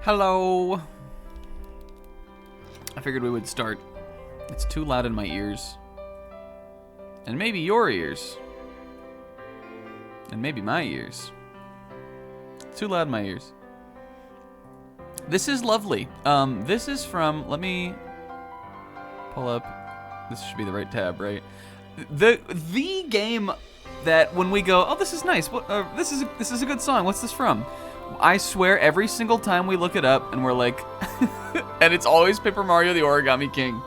Hello. I figured we would start. It's too loud in my ears. And maybe your ears. And maybe my ears. It's too loud in my ears. This is lovely. This is from, let me pull up. This should be the right tab, right? The game that when we go, oh, this is nice. What? This is a good song. What's this from? I swear every single time we look it up and we're like, and it's always Paper Mario: The Origami King,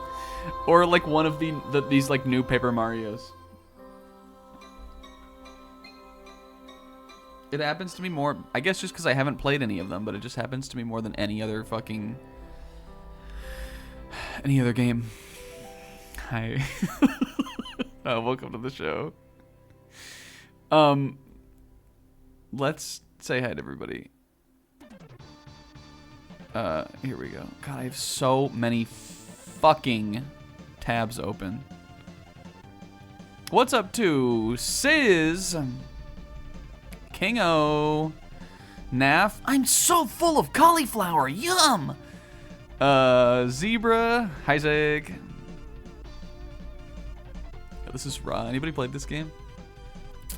or like one of these like new Paper Marios. It happens to me more, I guess, just because I haven't played any of them, but it just happens to me more than any other game. Hi. Oh, welcome to the show. Let's say hi to everybody. Here we go. God, I have so many fucking tabs open. What's up to Sizz? Kingo. Naf. I'm so full of cauliflower. Yum. Zebra. Hi, Zig. Oh, this is raw. Anybody played this game?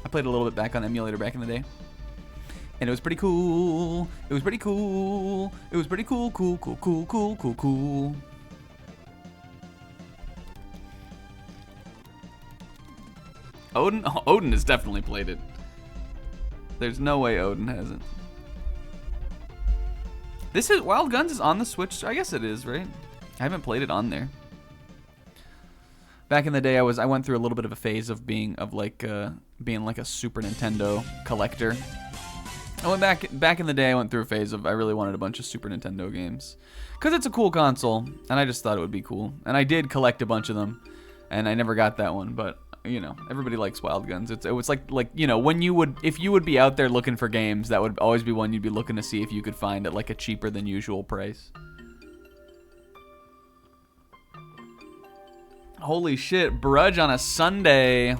I played a little bit back on emulator back in the day. And it was pretty cool. It was pretty cool. It was pretty cool, cool. Odin has definitely played it. There's no way Odin hasn't. This is Wild Guns is on the Switch. I guess it is, right? I haven't played it on there. Back in the day, I went through a little bit of a phase of being like a Super Nintendo collector. I went back in the day. I went through a phase of I really wanted a bunch of Super Nintendo games because it's a cool console, and I just thought it would be cool. And I did collect a bunch of them, and I never got that one. But you know, everybody likes Wild Guns. It was like you know, if you would be out there looking for games, that would always be one you'd be looking to see if you could find at like a cheaper than usual price. Holy shit, brudge on a Sunday.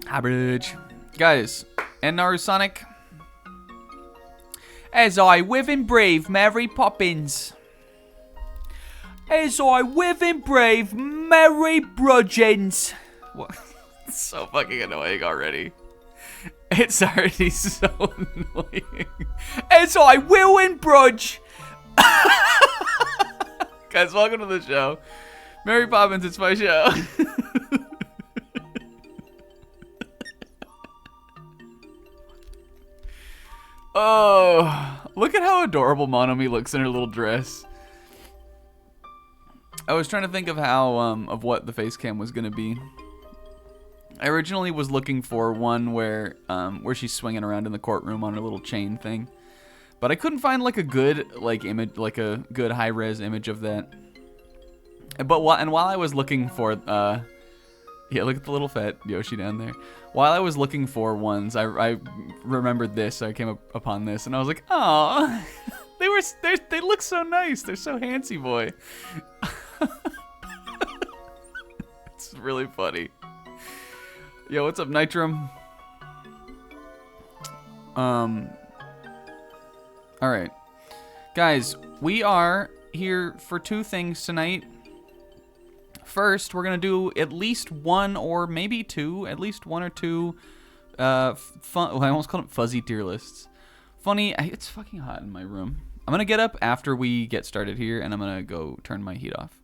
Hi, brudge. Guys, and Narusonic. As I live and brave Mary Poppins. As I live and brave Mary Brudgeons. What? It's so fucking annoying already. It's already so annoying. As I will and brudge. Guys, welcome to the show. Mary Poppins, it's my show. Oh, look at how adorable Monomi looks in her little dress. I was trying to think of how, of what the face cam was gonna be. I originally was looking for one where she's swinging around in the courtroom on her little chain thing. But I couldn't find like a good image, like a good high res image of that. But while I was looking for, yeah, look at the little fat Yoshi down there. While I was looking for ones, I remembered this. So I came upon this, and I was like, oh, they look so nice. They're so handsy, boy. It's really funny. Yo, what's up, Nitrum? Alright. Guys, we are here for two things tonight. First, we're going to do at least one or maybe two, at least one or two, I almost called them fuzzy tier lists. Funny, it's fucking hot in my room. I'm going to get up after we get started here, and I'm going to go turn my heat off.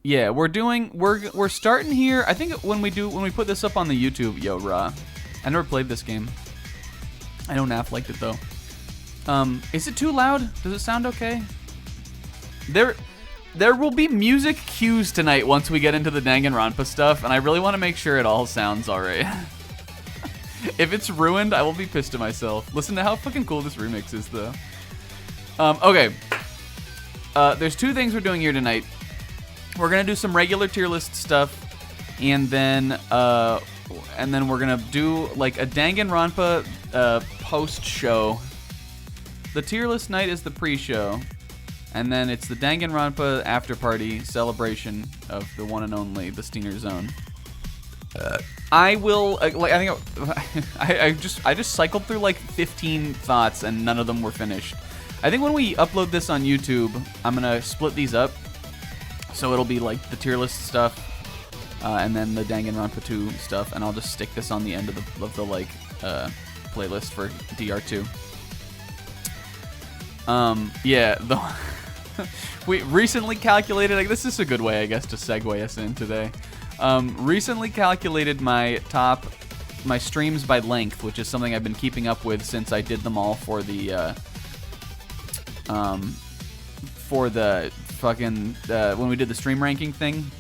Yeah, we're starting here. I think when we put this up on the YouTube, yo, Ra. I never played this game. I know Naf liked it though. Is it too loud? Does it sound okay? There will be music cues tonight once we get into the Danganronpa stuff, and I really want to make sure it all sounds alright. If it's ruined, I will be pissed at myself. Listen to how fucking cool this remix is though. Okay. There's two things we're doing here tonight. We're gonna do some regular tier list stuff, and then we're gonna do like a Danganronpa post show. The tier list night is the pre-show, and then it's the Danganronpa after party celebration of the one and only the Steiner Zone. I will like I think I just cycled through like 15 thoughts and none of them were finished. I think when we upload this on YouTube, I'm gonna split these up, so it'll be like the tier list stuff, and then the Danganronpa 2 stuff, and I'll just stick this on the end of the like playlist for DR2. Yeah, we recently calculated, like, this is a good way, I guess, to segue us in today. Recently calculated my streams by length, which is something I've been keeping up with since I did them all for the fucking, when we did the stream ranking thing.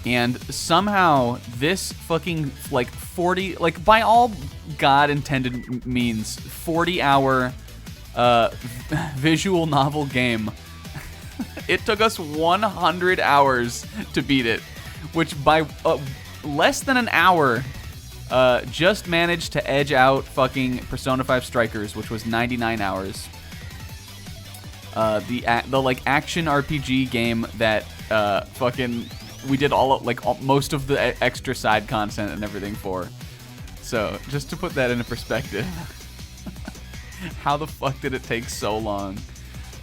And somehow this fucking, like, 40, like, by all God intended means, 40-hour visual novel game. It took us 100 hours to beat it, which by less than an hour just managed to edge out fucking Persona 5 Strikers, which was 99 hours. The like action RPG game that fucking we did most of the extra side content and everything for. So just to put that into perspective. How the fuck did it take so long?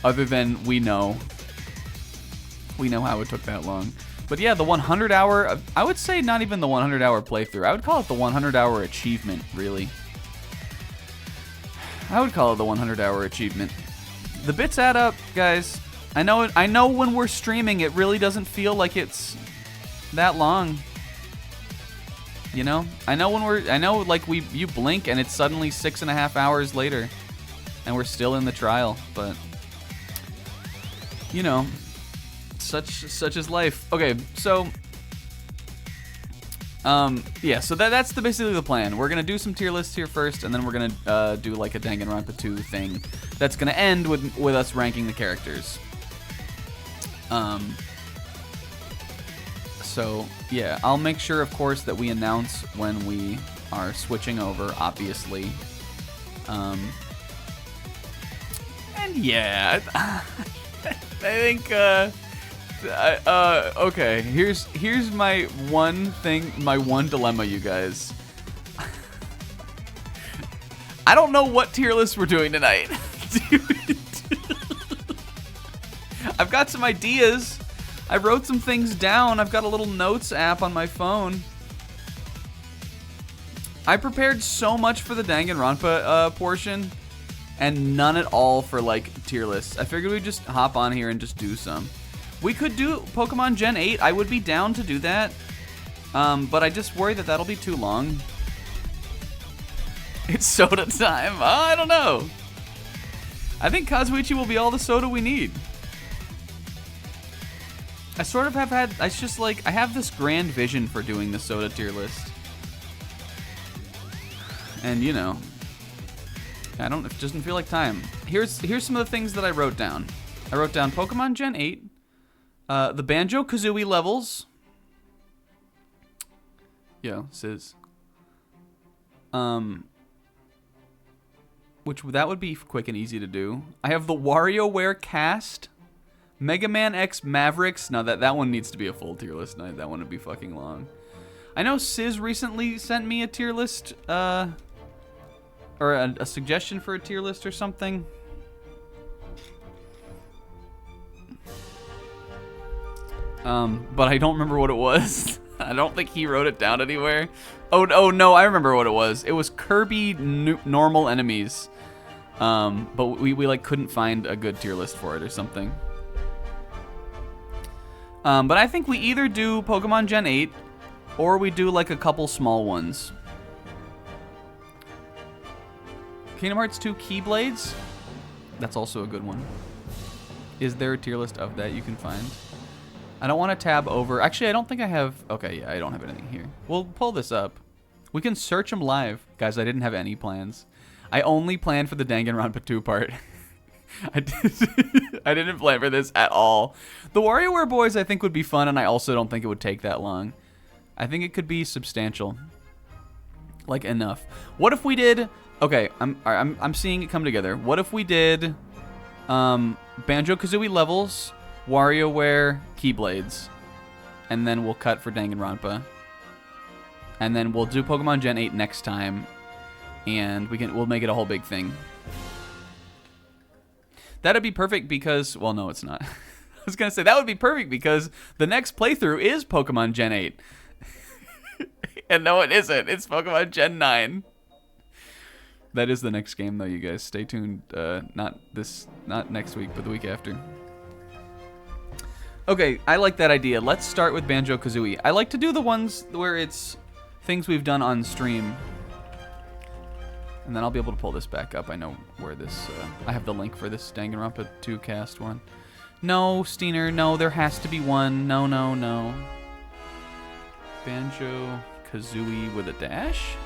Other than we know how it took that long. But yeah, the 100-hour, I would say not even the 100-hour playthrough. I would call it the 100-hour achievement, really. I would call it the 100-hour achievement. The bits add up, guys. I know when we're streaming, it really doesn't feel like it's that long. You know? I know like you blink and it's suddenly 6.5 hours later. And we're still in the trial, but you know, such is life. Okay, so yeah, so that's basically the plan. We're gonna do some tier lists here first, and then we're gonna do like a Danganronpa 2 thing that's gonna end with us ranking the characters. So yeah, I'll make sure, of course, that we announce when we are switching over, obviously. And yeah, I think okay, here's my one dilemma, you guys. I don't know what tier list we're doing tonight. Dude. I've got some ideas. I wrote some things down. I've got a little notes app on my phone. I prepared so much for the Danganronpa portion, and none at all for, like, tier lists. I figured we'd just hop on here and just do some. We could do Pokemon Gen 8. I would be down to do that. But I just worry that that'll be too long. It's soda time. Oh, I don't know. I think Kazuichi will be all the soda we need. I sort of have had... It's just like... I have this grand vision for doing the soda tier list. And, you know... it doesn't feel like time. Here's some of the things that I wrote down. I wrote down Pokemon Gen 8, the Banjo-Kazooie levels. Yo, Sis. Which that would be quick and easy to do. I have the WarioWare cast, Mega Man X Mavericks. Now that one needs to be a full tier list night. That one would be fucking long. I know Sis recently sent me a tier list, or a suggestion for a tier list or something. But I don't remember what it was. I don't think he wrote it down anywhere. Oh no, I remember what it was. It was Kirby normal enemies. But we like couldn't find a good tier list for it or something. But I think we either do Pokemon Gen 8 or we do like a couple small ones. Kingdom Hearts 2 Keyblades? That's also a good one. Is there a tier list of that you can find? I don't want to tab over. Actually, I don't think I have... Okay, yeah, I don't have anything here. We'll pull this up. We can search them live. Guys, I didn't have any plans. I only planned for the Danganronpa 2 part. I didn't plan for this at all. The WarioWare Boys, I think, would be fun, and I also don't think it would take that long. I think it could be substantial. Like, enough. What if we did... Okay, I'm seeing it come together. What if we did Banjo-Kazooie levels, WarioWare, Keyblades, and then we'll cut for Danganronpa. and then we'll do Pokemon Gen 8 next time, and we'll make it a whole big thing. That'd be perfect because, well, no, it's not. I was gonna say that would be perfect because the next playthrough is Pokemon Gen 8. And no, it isn't. It's Pokemon Gen 9. That is the next game, though, you guys. Stay tuned. Not next week, but the week after. Okay, I like that idea. Let's start with Banjo-Kazooie. I like to do the ones where it's things we've done on stream. And then I'll be able to pull this back up. I know where this... I have the link for this Danganronpa 2 cast one. No, Steiner, no, there has to be one. No, no, no. Banjo-Kazooie with a dash?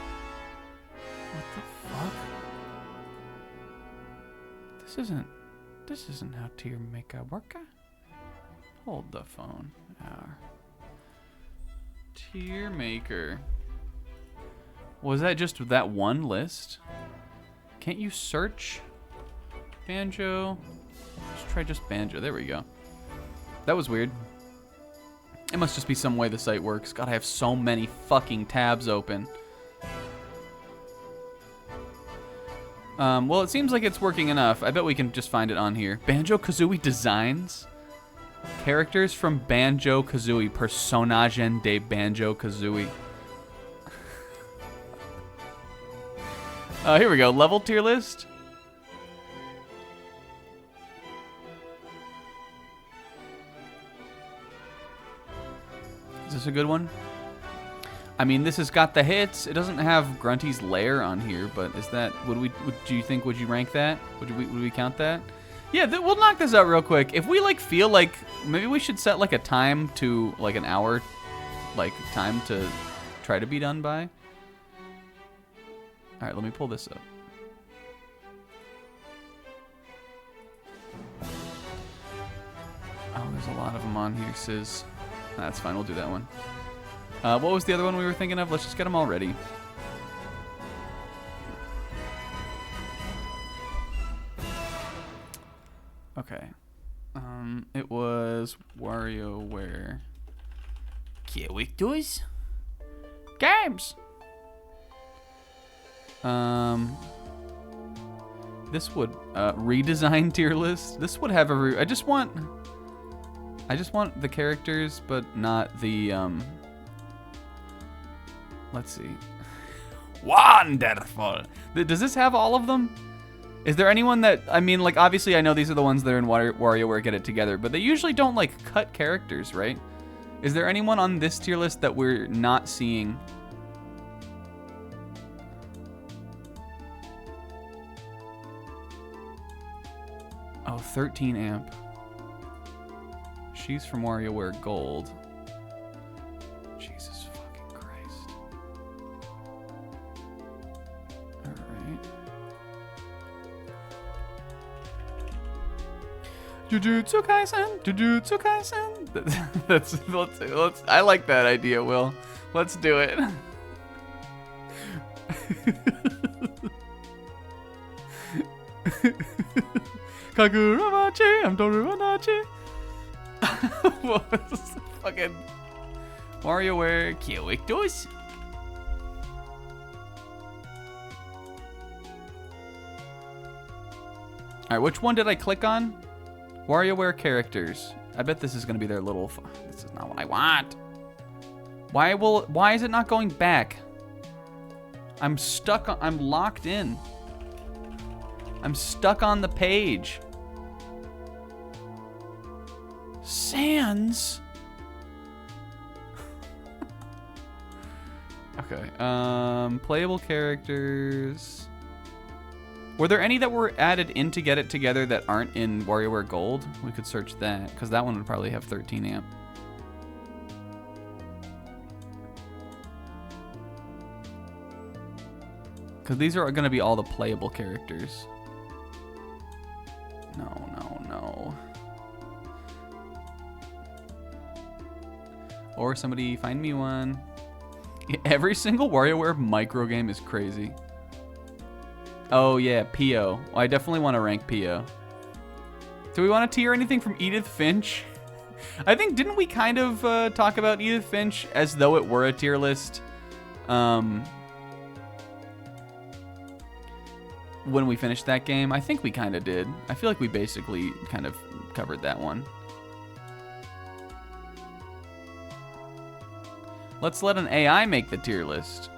What the fuck? This isn't how tier make a worker. Hold the phone. Tier maker. Was that just that one list? Can't you search Banjo? Let's try just Banjo. There we go. That was weird. It must just be some way the site works. God, I have so many fucking tabs open. Well, it seems like it's working enough. I bet we can just find it on here. Banjo-Kazooie designs? Characters from Banjo-Kazooie. Personagen de Banjo-Kazooie. Here we go. Level tier list. Is this a good one? I mean, this has got the hits. It doesn't have Grunty's Lair on here, but is that... do you think, would you rank that? Would we count that? Yeah, we'll knock this out real quick. If we, like, feel like... Maybe we should set, like, a time to... Like, an hour... Like, time to try to be done by. Alright, let me pull this up. Oh, there's a lot of them on here, Sis. That's fine, we'll do that one. What was the other one we were thinking of? Let's just get them all ready. Okay. It was WarioWare. Characters? Games! This would, redesign tier list. This would have a, I just want the characters, but not the, let's see. Wonderful. Does this have all of them? Is there anyone that, I mean, like, obviously I know these are the ones that are in WarioWare Get It Together, but they usually don't, like, cut characters, right? Is there anyone on this tier list that we're not seeing? Oh, 13 amp. She's from WarioWare Gold. Jesus fucking Christ. Alright. Jujutsu Kaisen! Jujutsu Kaisen! Let's I like that idea, Will. Let's do it. Kaguramachi, I'm Doruranachi. What was this fucking WarioWare characters? Alright, which one did I click on? WarioWare characters. I bet this is gonna be their little... This is not what I want. Why is it not going back? I'm stuck on... I'm locked in. I'm stuck on the page. Sans? Okay, playable characters. Were there any that were added in to Get It Together that aren't in WarioWare Gold? We could search that, because that one would probably have 13 amp. Because these are going to be all the playable characters. No. Or somebody find me one. Every single WarioWare micro game is crazy. Oh yeah, Pio. Well, I definitely want to rank Pio. Do we want to tier anything from Edith Finch? I think, didn't we kind of talk about Edith Finch as though it were a tier list? When we finished that game. I think we kind of did. I feel like we basically kind of covered that one. Let's let an AI make the tier list.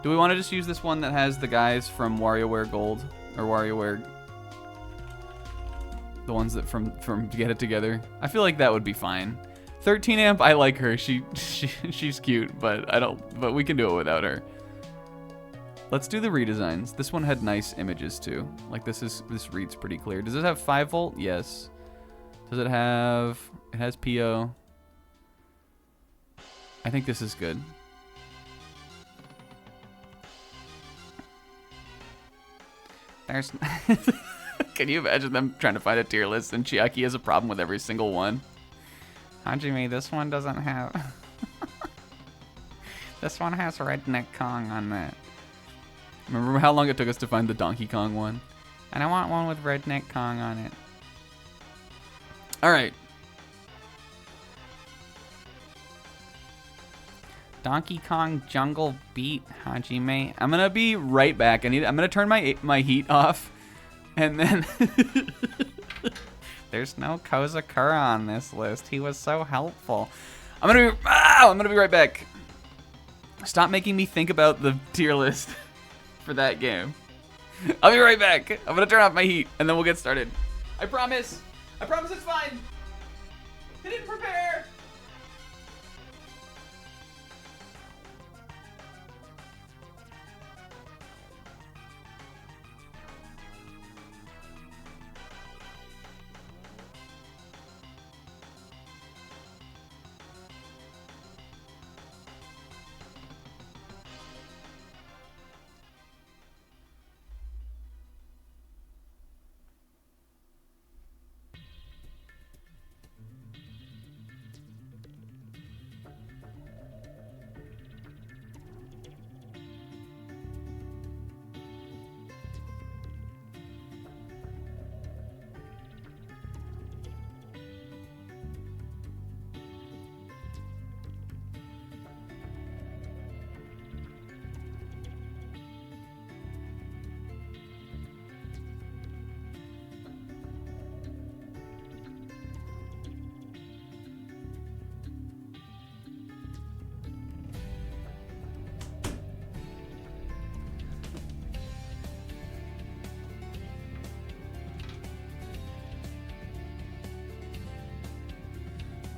Do we want to just use this one that has the guys from WarioWare Gold? Or WarioWare... The ones that from Get It Together? I feel like that would be fine. 13 amp, I like her. She's cute, but but we can do it without her. Let's do the redesigns. This one had nice images too. Like this reads pretty clear. Does it have 5 volt? Yes. Does it have... It has PO. I think this is good. There's... Can you imagine them trying to find a tier list and Chiaki has a problem with every single one? Hajime, this one doesn't have... This one has Redneck Kong on it. Remember how long it took us to find the Donkey Kong one? And I want one with Redneck Kong on it. Alright. Donkey Kong Jungle Beat, Hajime. I'm gonna be right back. I'm gonna turn my heat off. And then... There's no Kozakura on this list. He was so helpful. I'm gonna be right back. Stop making me think about the tier list for that game. I'll be right back. I'm gonna turn off my heat and then we'll get started. I promise. I promise it's fine. I didn't prepare.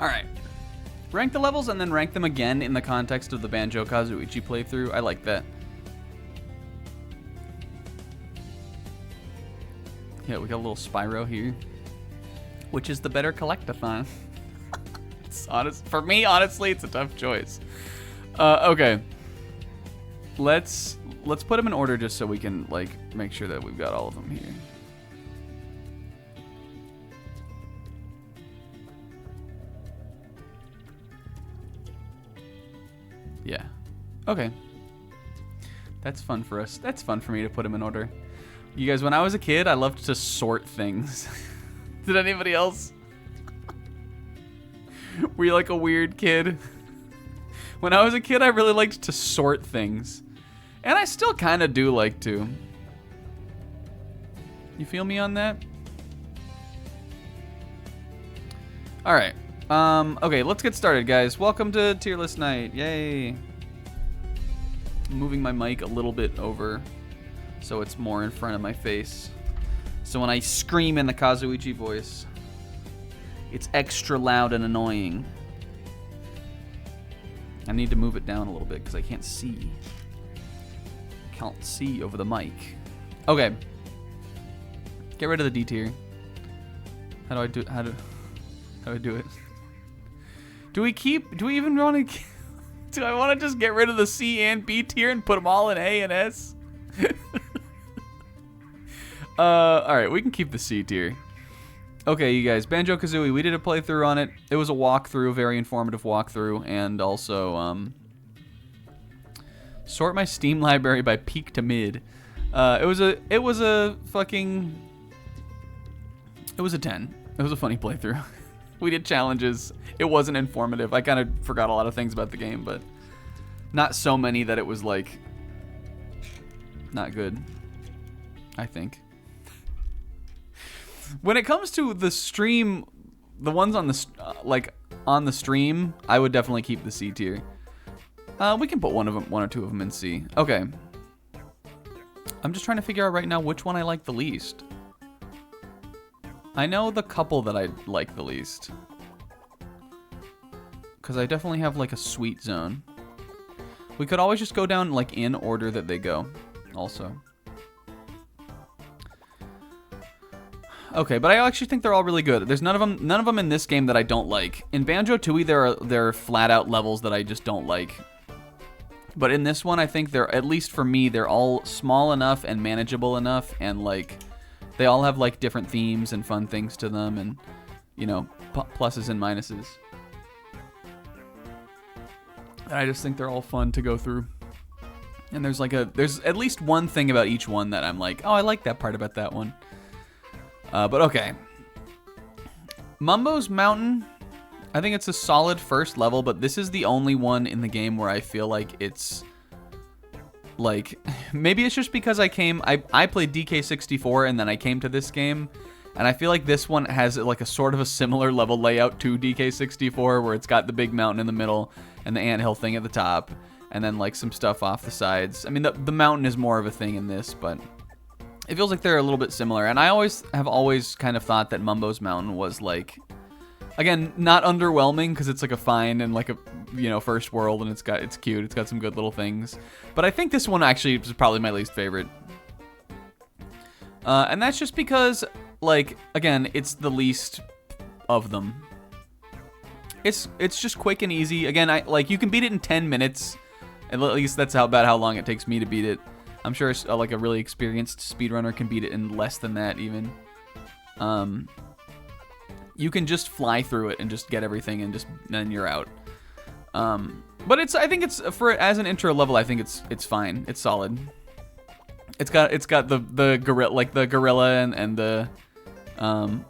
Alright. Rank the levels and then rank them again in the context of the Banjo-Kazooie playthrough. I like that. Yeah, we got a little Spyro here. Which is the better collectathon? It's honest. For me, honestly, it's a tough choice. Okay. Let's put them in order just so we can, like, make sure that we've got all of them here. Yeah. Okay. That's fun for us. That's fun for me to put them in order. You guys, when I was a kid, I loved to sort things. Did anybody else? Were you like a weird kid? When I was a kid, I really liked to sort things. And I still kind of do like to. You feel me on that? Alright. Okay, let's get started, guys. Welcome to Tier List Night. Yay. I'm moving my mic a little bit over so it's more in front of my face. So when I scream in the Kazuichi voice, it's extra loud and annoying. I need to move it down a little bit because I can't see. Can't see over the mic. Okay. Get rid of the D tier. How do I do? How do I do it? Do we even want to? Do I want to just get rid of the C and B tier and put them all in A and S? All right, we can keep the C tier. Okay, you guys, Banjo-Kazooie, we did a playthrough on it. It was a walkthrough, very informative walkthrough, and also sort my Steam library by peak to mid. It was a 10. It was a funny playthrough. We did challenges. It wasn't informative. I kind of forgot a lot of things about the game, but Not so many that it was, like, not good, I think. When it comes to the stream, the ones on the, on the stream, I would definitely keep the C tier. We can put one or two of them in C. Okay. I'm just trying to figure out right now which one I like the least. I know the couple that I like the least. Because I definitely have, like, a sweet zone. We could always just go down, like, in order that they go, also. Okay, but I actually think they're all really good. There's none of them in this game that I don't like. In Banjo-Tooie, there are flat-out levels that I just don't like. But in this one, I think they're, at least for me, they're all small enough and manageable enough, and, like, they all have, like, different themes and fun things to them, and, you know, pluses and minuses. And I just think they're all fun to go through. And there's at least one thing about each one that I'm like, oh, I like that part about that one. But okay. Mumbo's Mountain, I think it's a solid first level, but this is the only one in the game where I feel like it's, like, maybe it's just because I played DK64 and then I came to this game, and I feel like this one has, like, a sort of a similar level layout to DK64, where it's got the big mountain in the middle and the anthill thing at the top, and then, like, some stuff off the sides. I mean, the mountain is more of a thing in this, but it feels like they're a little bit similar. And I have always kind of thought that Mumbo's Mountain was, like, again, not underwhelming, because it's, like, a fine and, like, a, you know, first world, and it's cute, it's got some good little things. But I think this one actually is probably my least favorite. And that's just because, like, again, it's the least of them. It's just quick and easy. Again, you can beat it in 10 minutes. At least that's about how long it takes me to beat it. I'm sure like a really experienced speedrunner can beat it in less than that even. You can just fly through it and just get everything and then you're out. But I think it's as an intro level, I think it's fine. It's solid. It's got the gorilla and the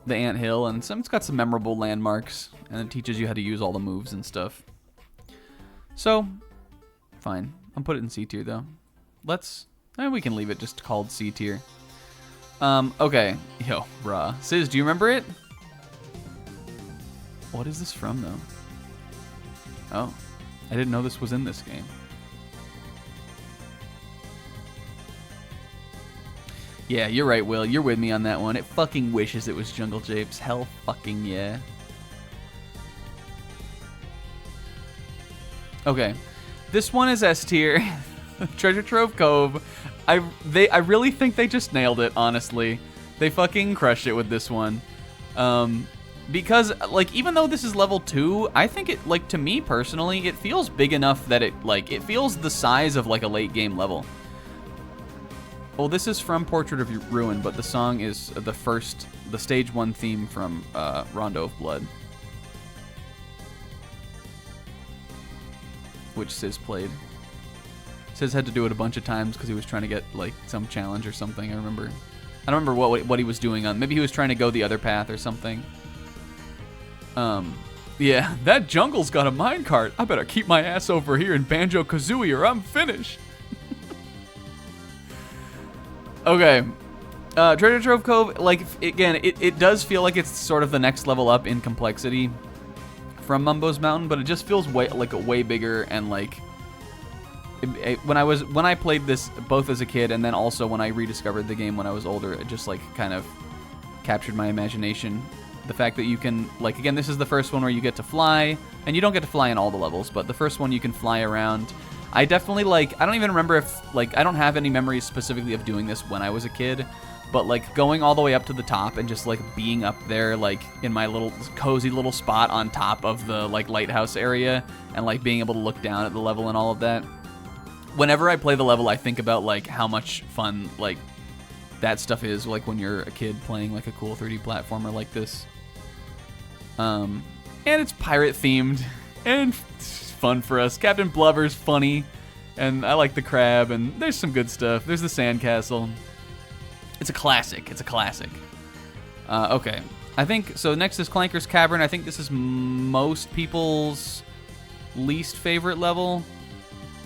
anthill, and it's got some memorable landmarks, and it teaches you how to use all the moves and stuff. So, fine. I'll put it in C tier though. We can leave it just called C tier. Okay. Yo, bruh. Sis, do you remember it? What is this from though? Oh, I didn't know this was in this game. Yeah, you're right, Will. You're with me on that one. It fucking wishes it was Jungle Japes. Hell fucking yeah. Okay. This one is S tier. Treasure Trove Cove. I really think they just nailed it, honestly. They fucking crushed it with this one. Because, like, even though this is level 2, I think it, like, to me personally, it feels big enough that it feels the size of, like, a late game level. Well, this is from Portrait of Ruin, but the song is the stage 1 theme from Rondo of Blood, which Sis played. Sis had to do it a bunch of times because he was trying to get, like, some challenge or something. I don't remember what he was doing on. Maybe he was trying to go the other path or something. Yeah, that jungle's got a minecart. I better keep my ass over here in Banjo-Kazooie or I'm finished. Okay. Treasure Trove Cove, like, again, it does feel like it's sort of the next level up in complexity from Mumbo's Mountain, but it just feels way bigger, and, like, when I played this both as a kid and then also when I rediscovered the game when I was older, it just, like, kind of captured my imagination. The fact that you can, like, again, this is the first one where you get to fly, and you don't get to fly in all the levels, but the first one you can fly around. I definitely, like, I don't even remember if, like, I don't have any memories specifically of doing this when I was a kid, but, like, going all the way up to the top and just, like, being up there, like, in my little cozy little spot on top of the, like, lighthouse area, and, like, being able to look down at the level and all of that. Whenever I play the level, I think about, like, how much fun, like, that stuff is, like, when you're a kid playing, like, a cool 3D platformer like this. And it's pirate themed, and it's fun for us. Captain Blubber's funny, and I like the crab, and there's some good stuff. There's the sandcastle. It's a classic. It's a classic. Okay. I think, so next is Clanker's Cavern. I think this is most people's least favorite level.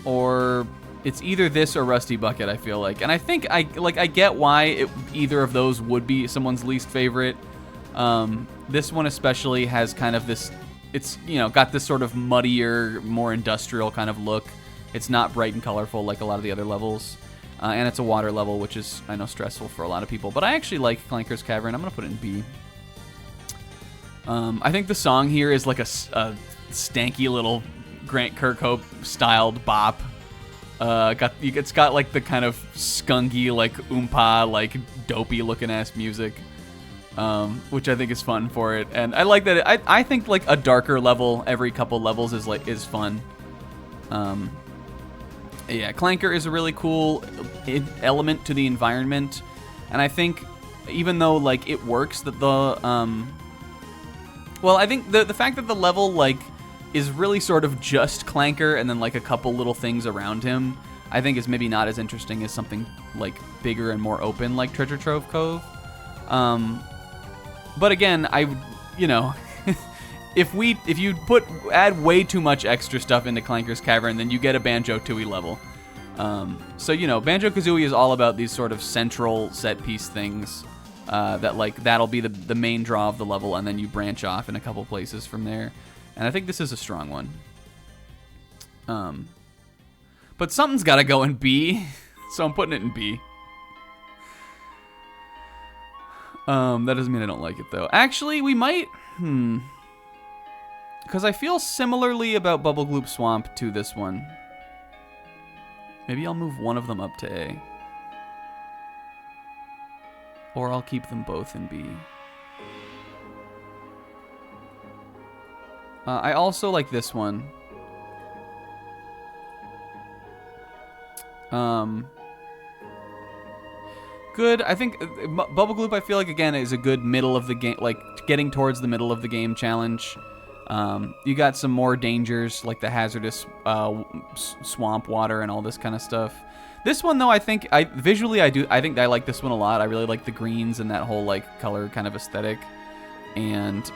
or it's either this or Rusty Bucket, I feel like. And I think I get why either of those would be someone's least favorite. This one especially has kind of this, it's, you know, got this sort of muddier, more industrial kind of look. It's not bright and colorful like a lot of the other levels. And it's a water level, which is, I know, stressful for a lot of people. But I actually like Clanker's Cavern. I'm going to put it in B. I think the song here is like a stanky little Grant Kirkhope styled bop. It's got like the kind of skunky, like oompa, like dopey looking ass music, which I think is fun for it. And I like that. I think like a darker level every couple levels is fun. Yeah, Clanker is a really cool element to the environment, and I think even though like it works that well, I think the fact that the level like is really sort of just Clanker and then like a couple little things around him, I think is maybe not as interesting as something like bigger and more open like Treasure Trove Cove. But again, you know, if you add way too much extra stuff into Clanker's Cavern, then you get a Banjo-Tooie level. So, you know, Banjo-Kazooie is all about these sort of central set piece things that'll be the main draw of the level, and then you branch off in a couple places from there. And I think this is a strong one. But something's got to go in B, so I'm putting it in B. That doesn't mean I don't like it, though. Actually, we might... Because I feel similarly about Bubble Gloop Swamp to this one. Maybe I'll move one of them up to A. Or I'll keep them both in B. I also like this one. Good. I think Bubble Gloop, I feel like, again, is a good middle of the game, like getting towards the middle of the game challenge. You got some more dangers, like the hazardous swamp water and all this kind of stuff. This one, though, I think visually I think I like this one a lot. I really like the greens and that whole like color kind of aesthetic. And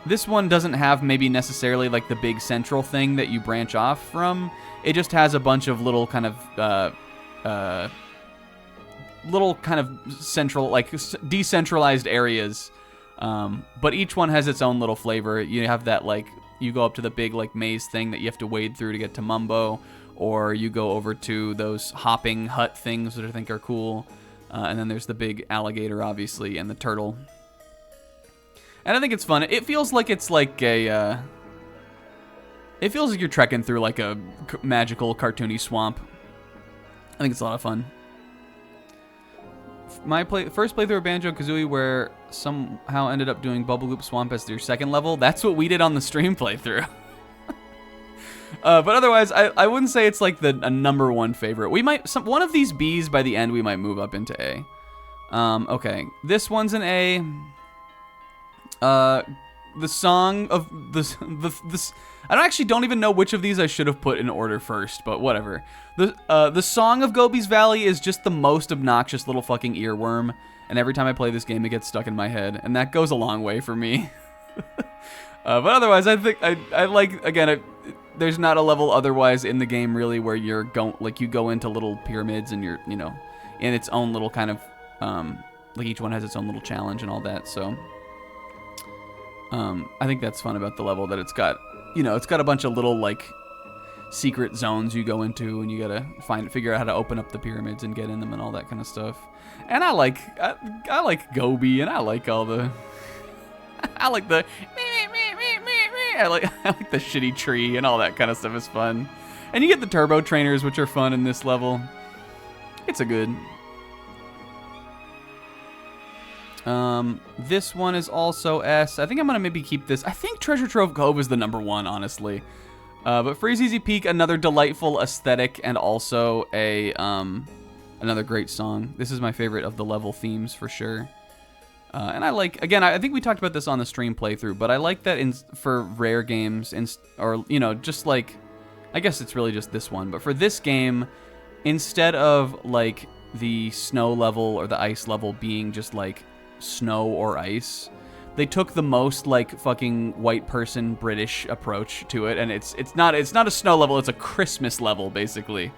this one doesn't have maybe necessarily like the big central thing that you branch off from. It just has a bunch of little kind of central, like decentralized areas. But each one has its own little flavor. You have that, like, you go up to the big, like, maze thing that you have to wade through to get to Mumbo, or you go over to those hopping hut things that I think are cool. And then there's the big alligator, obviously, and the turtle. And I think it's fun. It feels like it's like a, it feels like you're trekking through, like, a magical, cartoony swamp. I think it's a lot of fun. My first playthrough of Banjo-Kazooie where somehow ended up doing Bubble Gloop Swamp as their second level. That's what we did on the stream playthrough. But otherwise, I wouldn't say it's like a number one favorite. We might, one of these Bs by the end, we might move up into A. Okay, this one's an A. The song of this, I don't even know which of these I should have put in order first, but whatever. The song of Gobi's Valley is just the most obnoxious little fucking earworm, and every time I play this game, it gets stuck in my head, and that goes a long way for me. But otherwise, I think I like, again, there's not a level otherwise in the game really where you go into little pyramids and you're, you know, in its own little kind of, like each one has its own little challenge and all that, so. I think that's fun about the level, that it's got, you know, it's got a bunch of little, like, secret zones you go into, and you gotta figure out how to open up the pyramids and get in them and all that kind of stuff. And I like Gobi, and I like all the, I like the, I like the shitty tree and all that kind of stuff is fun. And you get the turbo trainers, which are fun in this level. It's a good. This one is also S. I think I'm gonna maybe keep this. I think Treasure Trove Cove is the number one, honestly. But Freeze Easy Peak, another delightful aesthetic and also another great song. This is my favorite of the level themes for sure. And I like, again, I think we talked about this on the stream playthrough, but I like that for rare games, or, you know, just like, I guess it's really just this one, but for this game, instead of like the snow level or the ice level being just like snow or ice, they took the most like fucking white person British approach to it, and it's not a snow level, it's a Christmas level basically.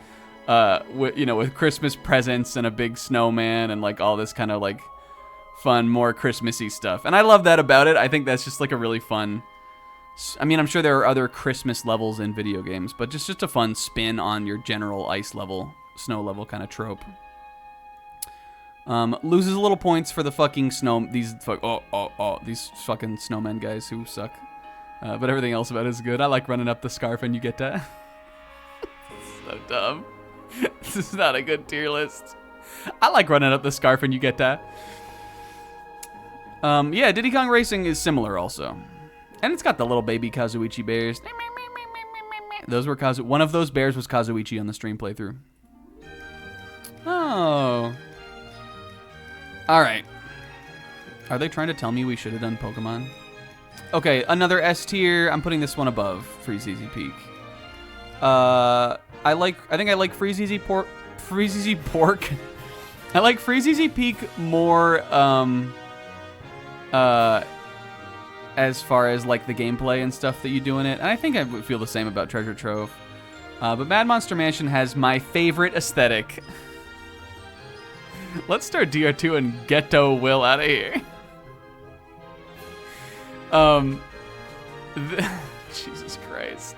With Christmas presents and a big snowman and like all this kind of like fun, more Christmassy stuff. And I love that about it. I think that's just like a really fun, I mean, I'm sure there are other Christmas levels in video games, but just a fun spin on your general ice level, snow level kind of trope. Loses a little points for the fucking these fucking snowmen guys who suck. But everything else about it is good. I like running up the scarf and you get that. So dumb. This is not a good tier list. I like running up the scarf and you get that. Yeah, Diddy Kong Racing is similar also. And it's got the little baby Kazuichi bears. Those were one of those bears was Kazuichi on the stream playthrough. Oh. Alright. Are they trying to tell me we should have done Pokemon? Okay, another S tier. I'm putting this one above Freeze Easy Peak. I think I like Freeze Easy Pork. I like Freeze Easy Peak more, as far as like the gameplay and stuff that you do in it. And I think I would feel the same about Treasure Trove. But Mad Monster Mansion has my favorite aesthetic. Let's start DR2 and ghetto Will out of here. Jesus Christ.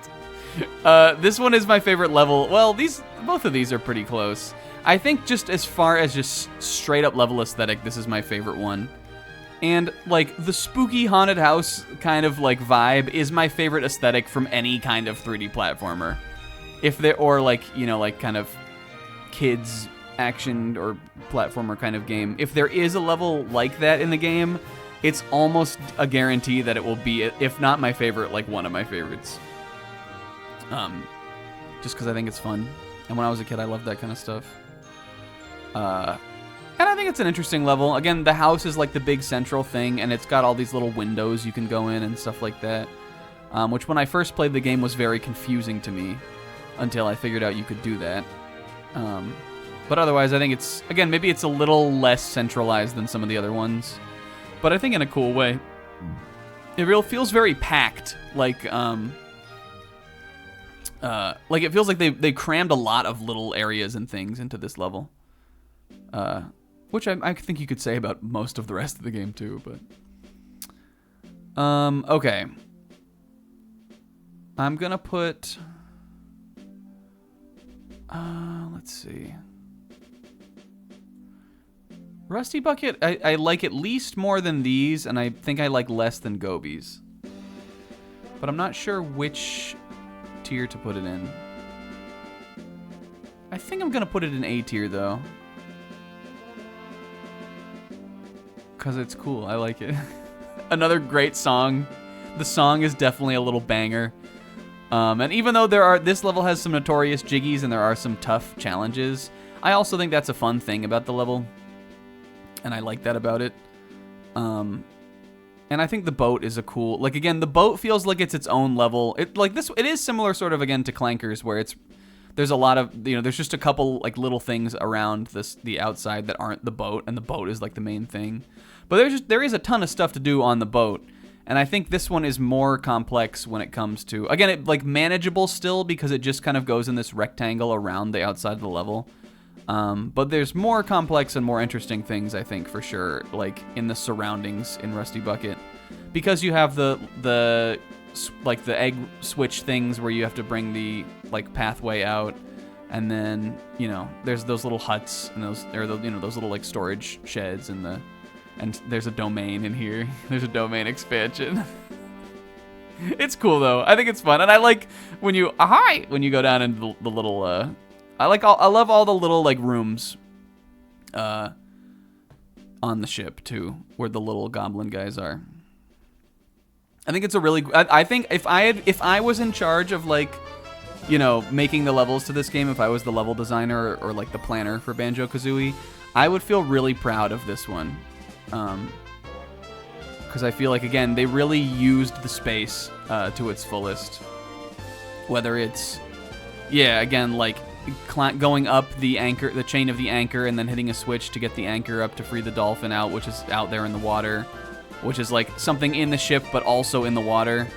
This one is my favorite level. Well, both of these are pretty close. I think just as far as just straight up level aesthetic, this is my favorite one. And like the spooky haunted house kind of like vibe is my favorite aesthetic from any kind of 3D platformer. Or like, you know, like kind of kids action or platformer kind of game. If there is a level like that in the game, it's almost a guarantee that it will be, if not my favorite, like one of my favorites. Just because I think it's fun. And when I was a kid, I loved that kind of stuff. And I think it's an interesting level. Again, the house is like the big central thing, and it's got all these little windows you can go in and stuff like that. Which when I first played the game was very confusing to me until I figured out you could do that. But otherwise, I think it's, again, maybe it's a little less centralized than some of the other ones. But I think in a cool way. It feels very packed. Like it feels like they crammed a lot of little areas and things into this level. Which I think you could say about most of the rest of the game too, but... okay. I'm gonna put... let's see. Rusty Bucket, I like at least more than these, and I think I like less than Gobies. But I'm not sure which tier to put it in. I think I'm gonna put it in A tier, though. Because it's cool, I like it. Another great song. The song is definitely a little banger. And even though this level has some notorious jiggies and there are some tough challenges, I also think that's a fun thing about the level. And I like that about it. And I think the boat is a cool... Like, again, the boat feels like it's its own level. It is similar sort of, again, to Clankers, where there's a lot of... You know, there's just a couple, like, little things around the outside that aren't the boat, and the boat is, like, the main thing. But there is a ton of stuff to do on the boat. And I think this one is more complex when it comes to... Again, like, manageable still, because it just kind of goes in this rectangle around the outside of the level. But there's more complex and more interesting things, I think, for sure, like in the surroundings in Rusty Bucket, because you have the egg switch things where you have to bring the like pathway out, and then there's those little huts and those little like storage sheds and there's a domain in here. There's a domain expansion. It's cool though. I think it's fun, and I like when you go down into the little. I love all the little like rooms on the ship too, where the little goblin guys are. I think it's I think if I was in charge of like, making the levels to this game, if I was the level designer or like the planner for Banjo-Kazooie, I would feel really proud of this one. Because I feel like, again, they really used the space to its fullest. Whether it's, again, like going up the chain of the anchor, and then hitting a switch to get the anchor up to free the dolphin out, which is out there in the water, which is like something in the ship but also in the water.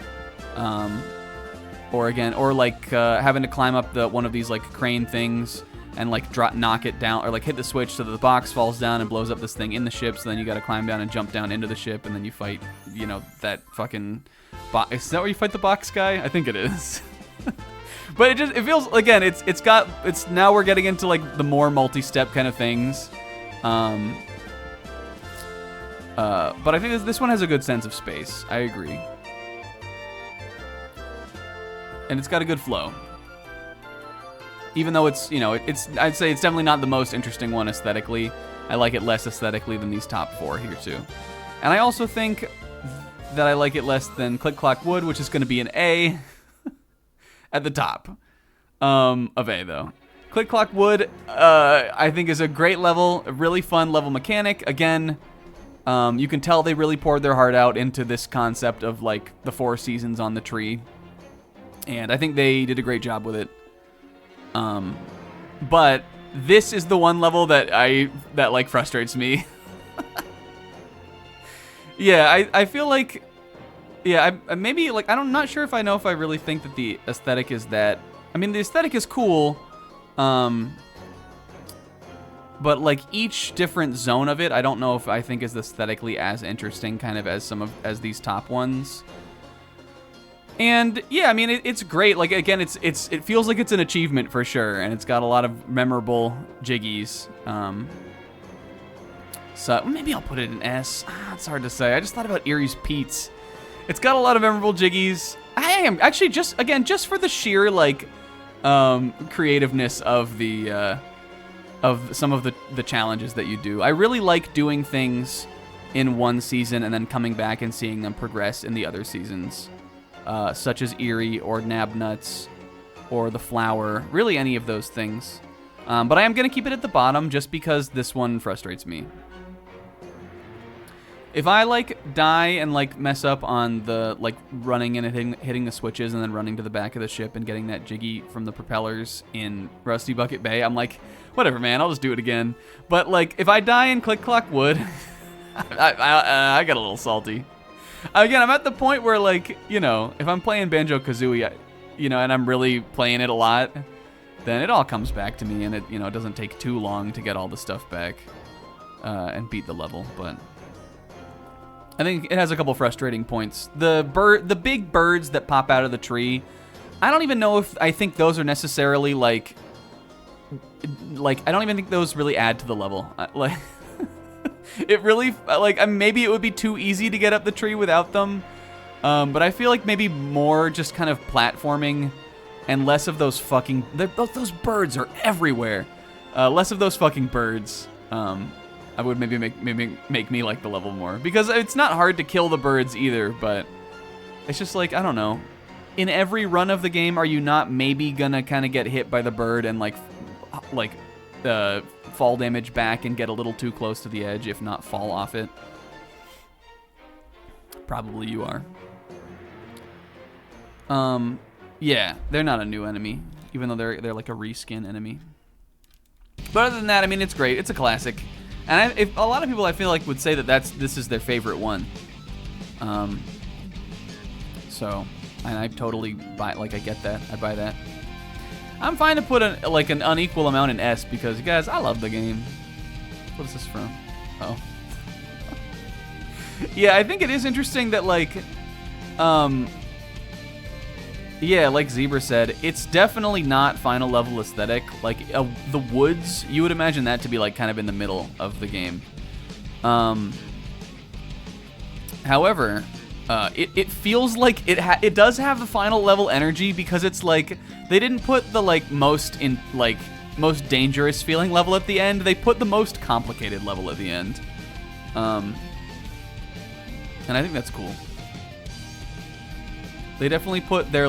Or like having to climb up one of these like crane things and like knock it down, or like hit the switch so that the box falls down and blows up this thing in the ship. So then you got to climb down and jump down into the ship, and then you fight, that fucking box. Is that where you fight the box guy? I think it is. But it feels, again, it's now we're getting into like the more multi-step kind of things. But I think this one has a good sense of space. I agree. And it's got a good flow. Even though it's, I'd say it's definitely not the most interesting one aesthetically. I like it less aesthetically than these top 4 here too. And I also think that I like it less than Click Clock Wood, which is going to be an A at the top of A though. Click Clock Wood, I think is a great level, a really fun level mechanic. Again, you can tell they really poured their heart out into this concept of like the 4 seasons on the tree. And I think they did a great job with it. But this is the one level that like frustrates me. Yeah, I feel like, yeah, I maybe like, I'm not sure if I know if I really think that the aesthetic is that. I mean, the aesthetic is cool. But like each different zone of it, I don't know if I think is aesthetically as interesting kind of as these top ones. And yeah, I mean, it's great. Like again, it feels like it's an achievement for sure, and it's got a lot of memorable jiggies. So maybe I'll put it in S. It's hard to say. I just thought about Erie's Pete's. It's got a lot of memorable jiggies. I am actually just for the sheer like creativeness of the of some of the challenges that you do. I really like doing things in one season and then coming back and seeing them progress in the other seasons. Such as Erie or Nab Nuts or the Flower, really any of those things. But I am going to keep it at the bottom just because this one frustrates me. If I like die and like mess up on the like running and hitting the switches and then running to the back of the ship and getting that jiggy from the propellers in Rusty Bucket Bay, I'm like, whatever, man, I'll just do it again. But like if I die in Click Clock Wood, I get a little salty. Again, I'm at the point where, like, if I'm playing Banjo-Kazooie, and I'm really playing it a lot, then it all comes back to me, and it, it doesn't take too long to get all the stuff back and beat the level. But I think it has a couple frustrating points. The big birds that pop out of the tree, I don't even know if I think those are necessarily like I don't even think those really add to the level. It really, like, maybe it would be too easy to get up the tree without them. But I feel like maybe more just kind of platforming and less of those fucking, those birds are everywhere. Less of those fucking birds, I would maybe make me like the level more. Because it's not hard to kill the birds either, but it's just like, I don't know. In every run of the game, are you not maybe gonna kind of get hit by the bird and fall damage back and get a little too close to the edge, if not fall off it? Probably you are. Yeah, they're not a new enemy, even though they're like a reskin enemy. But other than that, I mean, it's great. It's a classic, and if a lot of people I feel like would say that this is their favorite one. So, and I totally buy, like, I get that. I buy that. I'm fine to put an unequal amount in S because, guys, I love the game. What is this from? Oh. Yeah, I think it is interesting that, like, yeah, like Zebra said, it's definitely not final level aesthetic. Like, the woods, you would imagine that to be, like, kind of in the middle of the game. However, it feels like it does have the final level energy because it's like they didn't put the most dangerous feeling level at the end. They put the most complicated level at the end. And I think that's cool. They definitely put their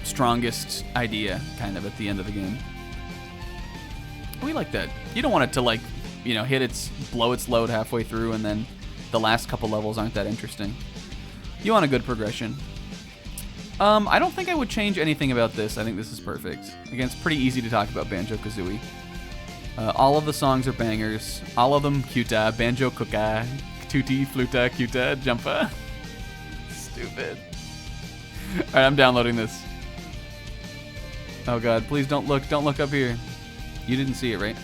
strongest idea kind of at the end of the game. We like that. You don't want it to blow its load halfway through and then the last couple levels aren't that interesting. You want a good progression. I don't think I would change anything about this. I think this is perfect. Again, it's pretty easy to talk about Banjo-Kazooie. All of the songs are bangers. All of them cute. Banjo Cooka. tutti, fluta, cuta, jumpa. Stupid. Alright, I'm downloading this. Oh god, please don't look up here. You didn't see it, right?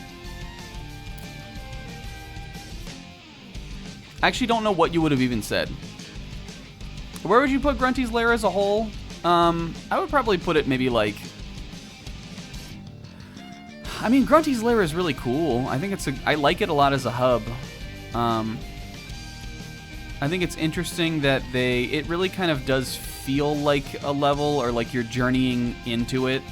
I actually don't know what you would have even said. Where would you put Grunty's Lair as a whole? I would probably put it maybe like... I mean, Grunty's Lair is really cool. I think I like it a lot as a hub. I think it's interesting that it really kind of does feel like a level or like you're journeying into it.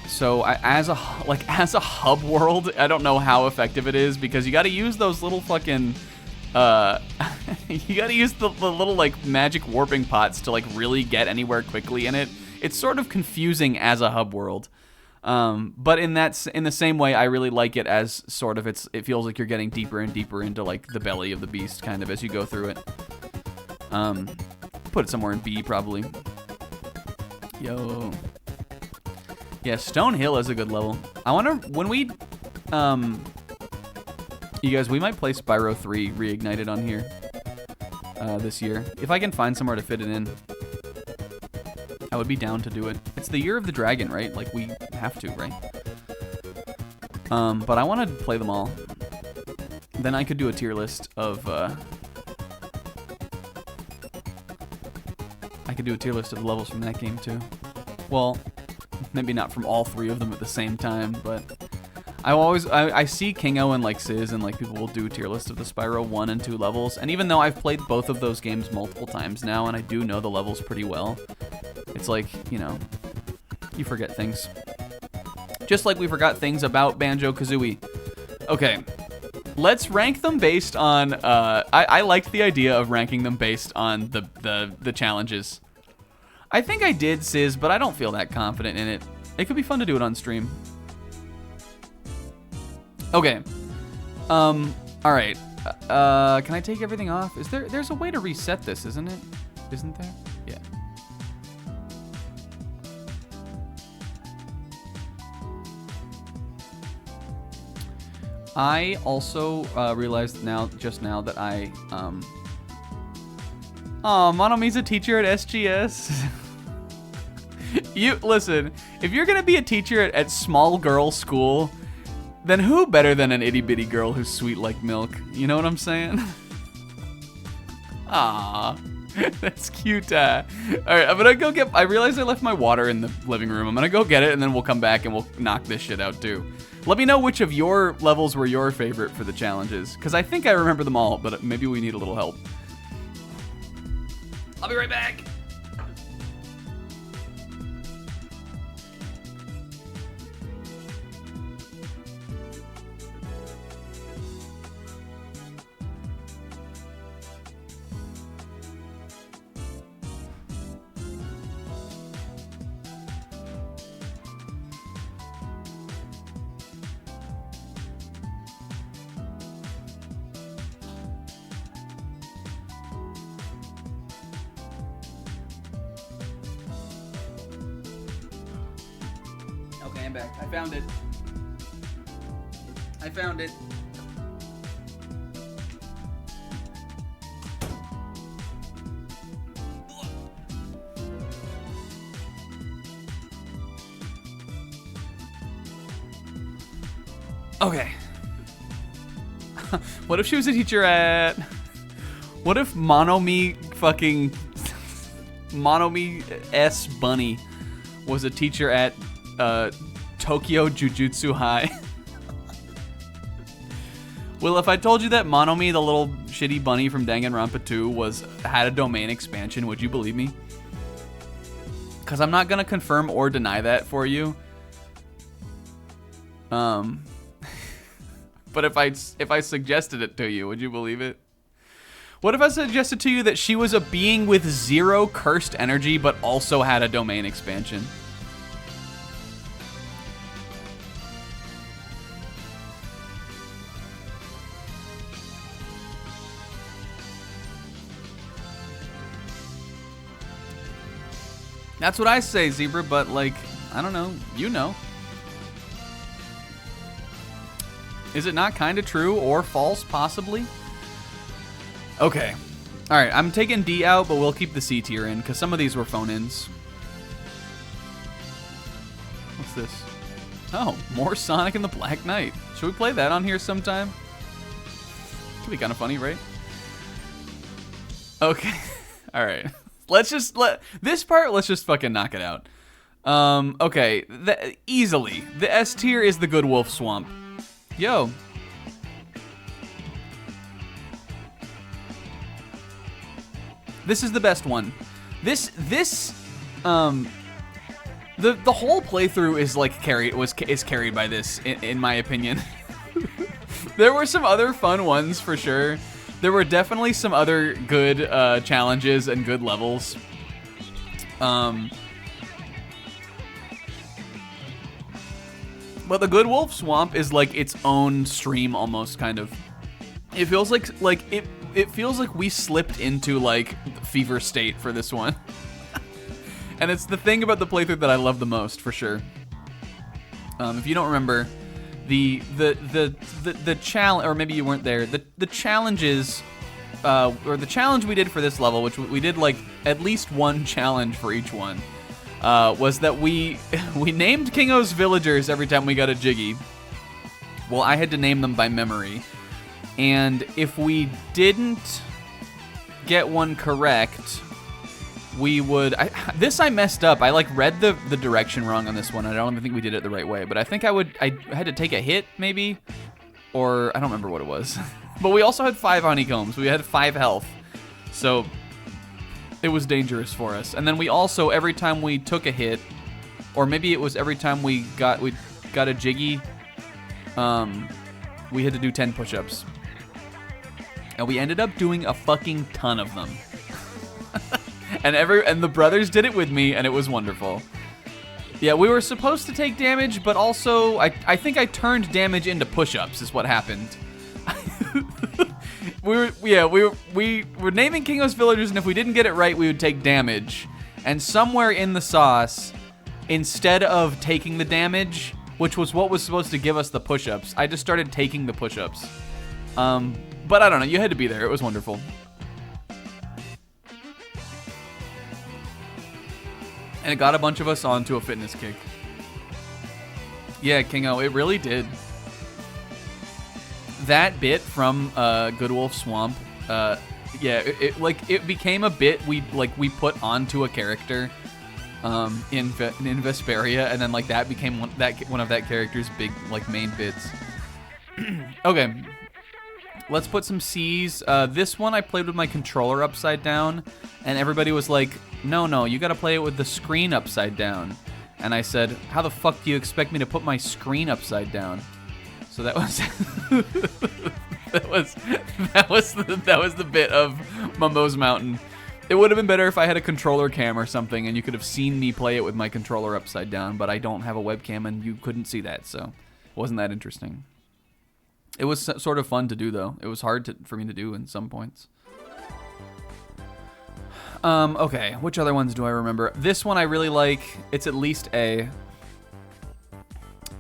So as a hub world, I don't know how effective it is because you got to use those little fucking you got to use the little like magic warping pots to like really get anywhere quickly in it. It's sort of confusing as a hub world. But in the same way, I really like it as sort of it feels like you're getting deeper and deeper into like the belly of the beast kind of as you go through it. Put it somewhere in B probably. Yo. Yeah, Stone Hill is a good level. I wonder when we, you guys, we might play Spyro 3 Reignited on here this year. If I can find somewhere to fit it in, I would be down to do it. It's the Year of the Dragon, right? Like, we have to, right? But I want to play them all. Then I could do a tier list of, I could do a tier list of levels from that game, too. Well... maybe not from all three of them at the same time, but I see Kingo and like Sizz and like people will do a tier list of the Spyro 1 and 2 levels, and even though I've played both of those games multiple times now and I do know the levels pretty well, it's like, you know, you forget things. Just like we forgot things about Banjo-Kazooie. Okay, let's rank them based on, I liked the idea of ranking them based on the challenges. I think I did, Sizz, but I don't feel that confident in it. It could be fun to do it on stream. Okay. Alright. Can I take everything off? There's a way to reset this, isn't it? Isn't there? Yeah. I also realized just now that I, oh, Monomi's a teacher at SGS. Listen, if you're gonna be a teacher at small girl school, then who better than an itty bitty girl who's sweet like milk? You know what I'm saying? Ah, that's cute. All right, I'm gonna go get. I realized I left my water in the living room. I'm gonna go get it, and then we'll come back and we'll knock this shit out too. Let me know which of your levels were your favorite for the challenges, because I think I remember them all, but maybe we need a little help. I'll be right back. Okay, I'm back. I found it. I found it. Okay. What if she was a teacher at... What if Monomi fucking... Monomi S. Bunny was a teacher at Tokyo Jujutsu High? Well, if I told you that Monomi, the little shitty bunny from Danganronpa 2, had a domain expansion, would you believe me? Because I'm not going to confirm or deny that for you. But if I suggested it to you, would you believe it? What if I suggested to you that she was a being with 0 cursed energy, but also had a domain expansion? That's what I say, Zebra, but like, I don't know, you know. Is it not kind of true or false, possibly? Okay. All right, I'm taking D out, but we'll keep the C tier in, because some of these were phone-ins. What's this? Oh, more Sonic and the Black Knight. Should we play that on here sometime? Could be kind of funny, right? Okay. All right. Let's just fucking knock it out. Okay. Easily. The S tier is the Good Wolf Swamp. Yo. This is the best one. The whole playthrough is like carried by this in my opinion. There were some other fun ones for sure. There were definitely some other good challenges and good levels. But the Good Wolf Swamp is like its own stream almost, kind of. It feels like it feels like we slipped into like fever state for this one. And it's the thing about the playthrough that I love the most, for sure. If you don't remember, the challenge, or maybe you weren't there, the challenges, or the challenge we did for this level, which we did like at least one challenge for each one, was that we named Kingo's villagers every time we got a Jiggy. Well, I had to name them by memory. And if we didn't get one correct, we would... I messed up. I like read the direction wrong on this one. I don't even think we did it the right way. But I think I had to take a hit, maybe? Or I don't remember what it was. But we also had 5 honeycombs. We had 5 health. So it was dangerous for us. And then we also, every time we took a hit, or maybe it was every time we got a Jiggy, we had to do 10 push-ups. And we ended up doing a fucking ton of them. And the brothers did it with me, and it was wonderful. Yeah, we were supposed to take damage, but also I think I turned damage into push-ups is what happened. we were naming Kingo's villagers, and if we didn't get it right, we would take damage. And somewhere in the sauce, instead of taking the damage, which was what was supposed to give us the push-ups, I just started taking the push-ups. But I don't know, you had to be there. It was wonderful. And it got a bunch of us onto a fitness kick. Yeah, Kingo, it really did. That bit from Good Wolf Swamp, yeah, it became a bit we put onto a character in Vesperia, and then like that became one of that character's big like main bits. Okay. Let's put some C's. This one I played with my controller upside down, and everybody was like, no, you gotta play it with the screen upside down. And I said, how the fuck do you expect me to put my screen upside down? So that was that was the bit of Mumbo's Mountain. It would have been better if I had a controller cam or something, and you could have seen me play it with my controller upside down, but I don't have a webcam, and you couldn't see that, so it wasn't that interesting. It was sort of fun to do, though. It was hard for me to do in some points. Okay, which other ones do I remember? This one I really like. It's at least A.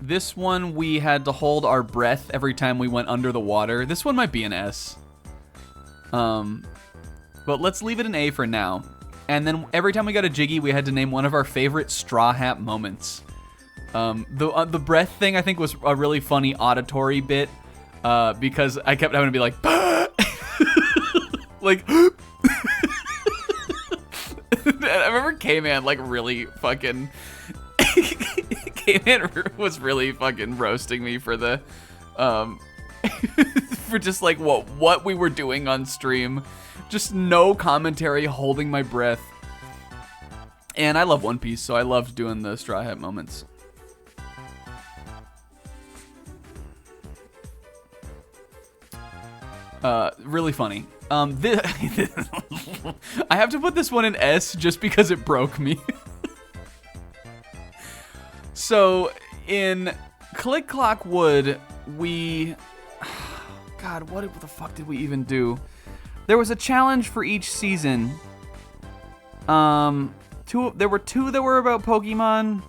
This one we had to hold our breath every time we went under the water. This one might be an S. But let's leave it an A for now. And then every time we got a Jiggy, we had to name one of our favorite Straw Hat moments. The breath thing, I think, was a really funny auditory bit. Because I kept having to be like, like, I remember K-Man like really fucking, K-Man was really fucking roasting me for the, for just like what we were doing on stream. Just no commentary, holding my breath. And I love One Piece, so I loved doing the Straw Hat moments. Really funny. I have to put this one in S just because it broke me. So, in Click Clock Wood, God, what the fuck did we even do? There was a challenge for each season. There were 2 that were about Pokemon.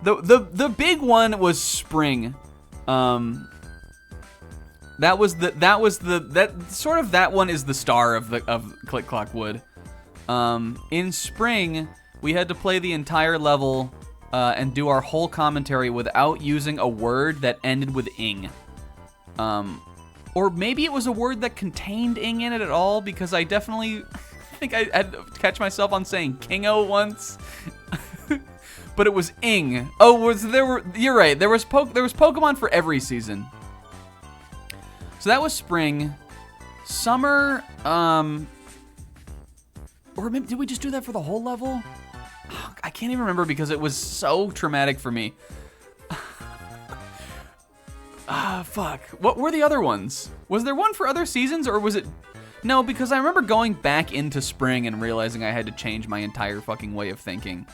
The big one was Spring. That one is the star of Click Clock Wood. In spring, we had to play the entire level and do our whole commentary without using a word that ended with ing. Or maybe it was a word that contained ing in it at all, because I definitely think I had to catch myself on saying Kingo once. But it was ing. Oh, you're right. There was Pokemon for every season. So that was spring. Summer, or maybe, did we just do that for the whole level? I can't even remember because it was so traumatic for me. Fuck. What were the other ones? Was there one for other seasons, or was it... No, because I remember going back into spring and realizing I had to change my entire fucking way of thinking.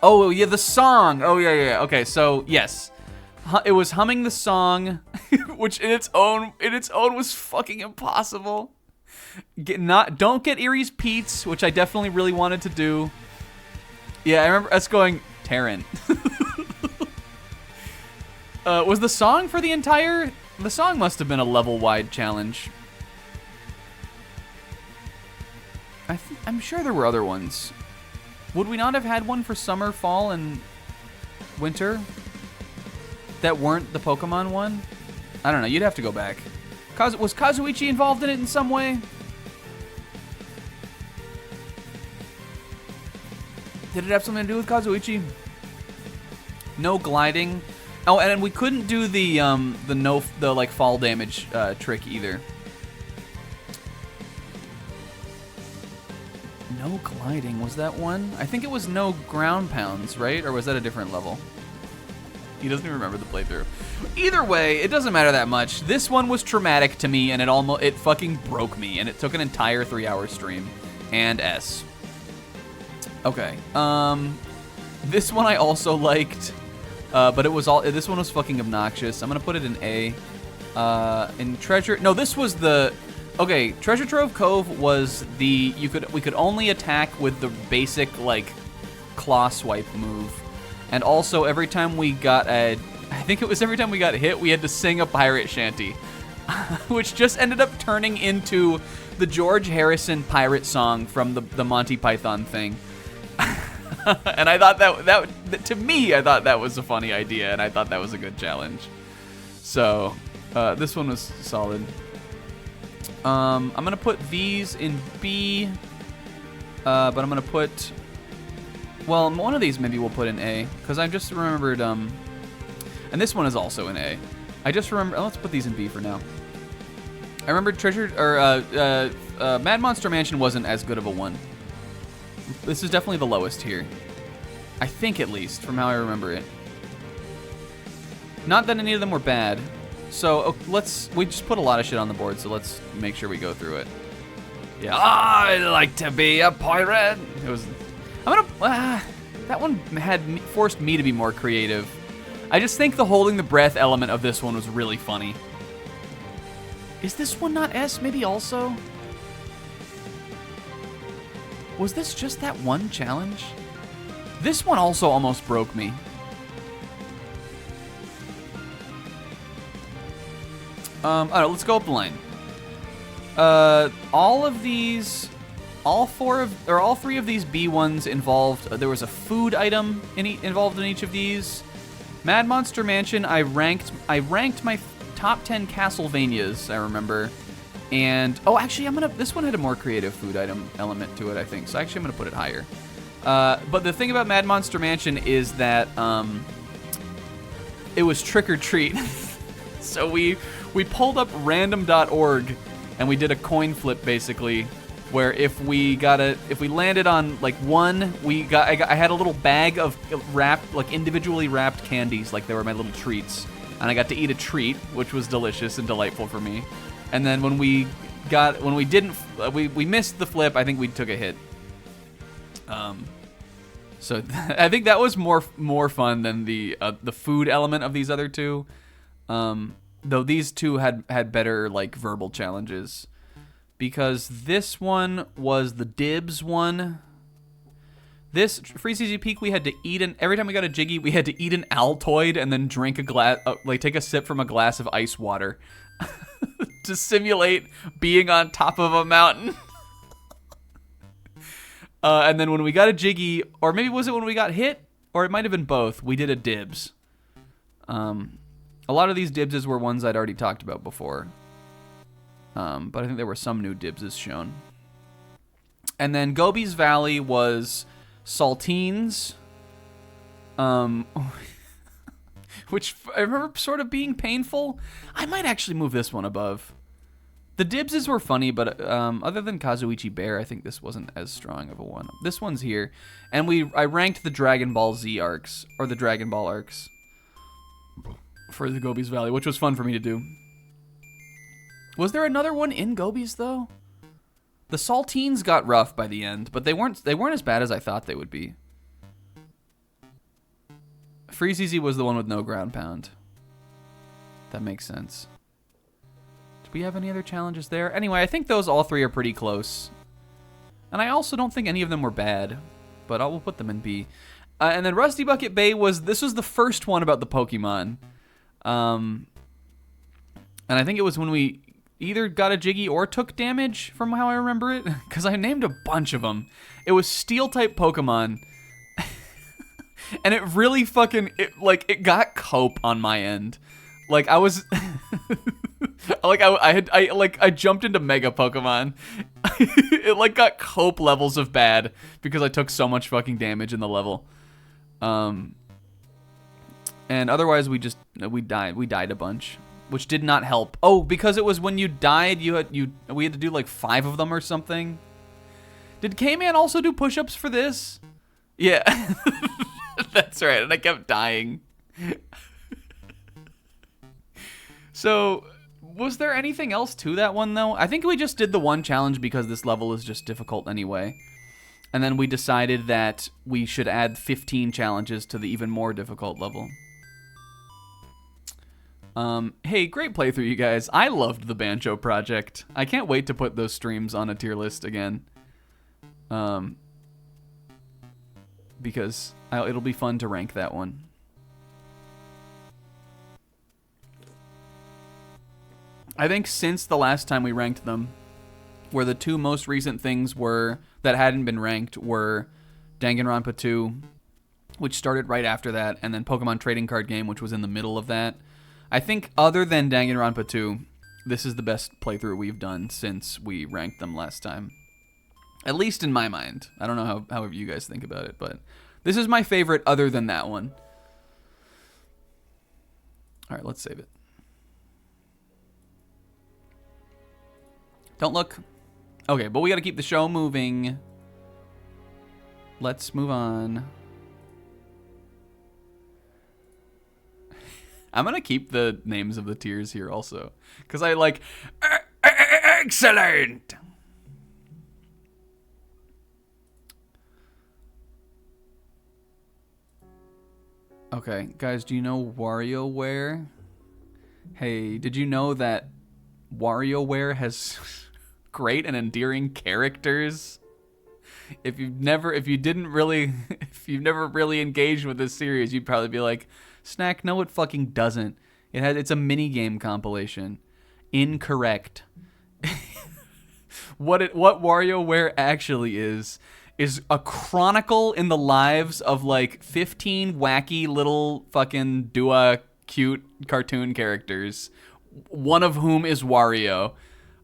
Oh, yeah, the song. Oh, yeah. Okay, so, yes. It was humming the song, which in its own was fucking impossible. Don't get Erie's Pete's, which I definitely really wanted to do. Yeah, I remember us going, Terran. Was the song for the entire... The song must have been a level-wide challenge. I'm sure there were other ones. Would we not have had one for summer, fall, and winter that weren't the Pokemon one? I don't know. You'd have to go back. Was Kazuichi involved in it in some way? Did it have something to do with Kazuichi? No gliding. Oh, and we couldn't do the like fall damage trick either. No gliding, was that one? I think it was no ground pounds, right? Or was that a different level? He doesn't even remember the playthrough. Either way, it doesn't matter that much. This one was traumatic to me, and it fucking broke me, and it took an entire 3-hour stream. And S. Okay. This one I also liked, but this one was fucking obnoxious. I'm gonna put it in A. In Treasure, no, this was the. Okay, Treasure Trove Cove was we could only attack with the basic like claw swipe move, and also every time we got hit, we had to sing a pirate shanty, which just ended up turning into the George Harrison pirate song from the Monty Python thing. And I thought that to me, I thought that was a funny idea, and I thought that was a good challenge. So this one was solid. I'm gonna put these in B, but I'm gonna put, well, one of these maybe we'll put in A, because I just remembered, and this one is also in A. I just remember, let's put these in B for now. I remembered Mad Monster Mansion wasn't as good of a one. This is definitely the lowest here. I think, at least, from how I remember it. Not that any of them were bad. So we just put a lot of shit on the board, so let's make sure we go through it. Yeah, I like to be a pirate. That one had forced me to be more creative. I just think the holding the breath element of this one was really funny. Is this one not S? Maybe also? Was this just that one challenge? This one also almost broke me. Alright, let's go up the line. All three of these B ones involved, there was a food item involved in each of these. Mad Monster Mansion, I ranked my top 10 Castlevanias, I remember. And, actually, this one had a more creative food item element to it, I think. So actually, I'm gonna put it higher. But the thing about Mad Monster Mansion is that, it was trick or treat. So we pulled up random.org and we did a coin flip, basically, where if we landed on like one, I had a little bag of individually wrapped candies, like they were my little treats, and I got to eat a treat, which was delicious and delightful for me. And then when we missed the flip, I think we took a hit. So I think that was more fun than the food element of these other two. Though these two had better like verbal challenges, because this one was the dibs one. This Freeze Easy Peak, we had to eat every time we got a Jiggy, we had to eat an Altoid and then drink a glass, like take a sip from a glass of ice water to simulate being on top of a mountain. And then when we got a Jiggy, or maybe was it when we got hit, or it might have been both, we did a dibs. A lot of these dibses were ones I'd already talked about before. But I think there were some new dibses shown. And then Gobi's Valley was saltines, which I remember sort of being painful. I might actually move this one above. The dibses were funny, but other than Kazuichi Bear, I think this wasn't as strong of a one. This one's here, and I ranked the Dragon Ball Z arcs, or the Dragon Ball arcs, for the Gobi's Valley, which was fun for me to do. Was there another one in Gobi's though? The saltines got rough by the end, but they weren't as bad as I thought they would be. Freeze Easy was the one with no ground pound. That makes sense. Do we have any other challenges there? Anyway, I think those all three are pretty close. And I also don't think any of them were bad, but we'll put them in B. And then Rusty Bucket Bay was the first one about the Pokemon. And I think it was when we either got a Jiggy or took damage, from how I remember it, because I named a bunch of them. It was Steel-type Pokemon, and it really it got cope on my end. Like, I was, I jumped into Mega Pokemon. It, got cope levels of bad, because I took so much fucking damage in the level. And otherwise, we died a bunch, which did not help. Oh, because it was when you died, we had to do 5 of them or something. Did K-Man also do push-ups for this? Yeah. That's right, and I kept dying. So, was there anything else to that one, though? I think we just did the one challenge because this level is just difficult anyway. And then we decided that we should add 15 challenges to the even more difficult level. Hey, great playthrough, you guys. I loved the Banjo Project. I can't wait to put those streams on a tier list again. Because it'll be fun to rank that one. I think since the last time we ranked them, where the two most recent things that hadn't been ranked were Danganronpa 2, which started right after that, and then Pokemon Trading Card Game, which was in the middle of that. I think other than Danganronpa 2, this is the best playthrough we've done since we ranked them last time. At least in my mind. I don't know however you guys think about it, but this is my favorite other than that one. All right, let's save it. Don't look. Okay, but we got to keep the show moving. Let's move on. I'm going to keep the names of the tiers here also, because I like... Excellent! Okay, guys, do you know WarioWare? Hey, did you know that WarioWare has great and endearing characters? If you've never really engaged with this series, you'd probably be like, Snack, no it fucking doesn't. It's a mini game compilation. Incorrect. What WarioWare actually is a chronicle in the lives of 15 wacky little fucking Dua cute cartoon characters, one of whom is Wario.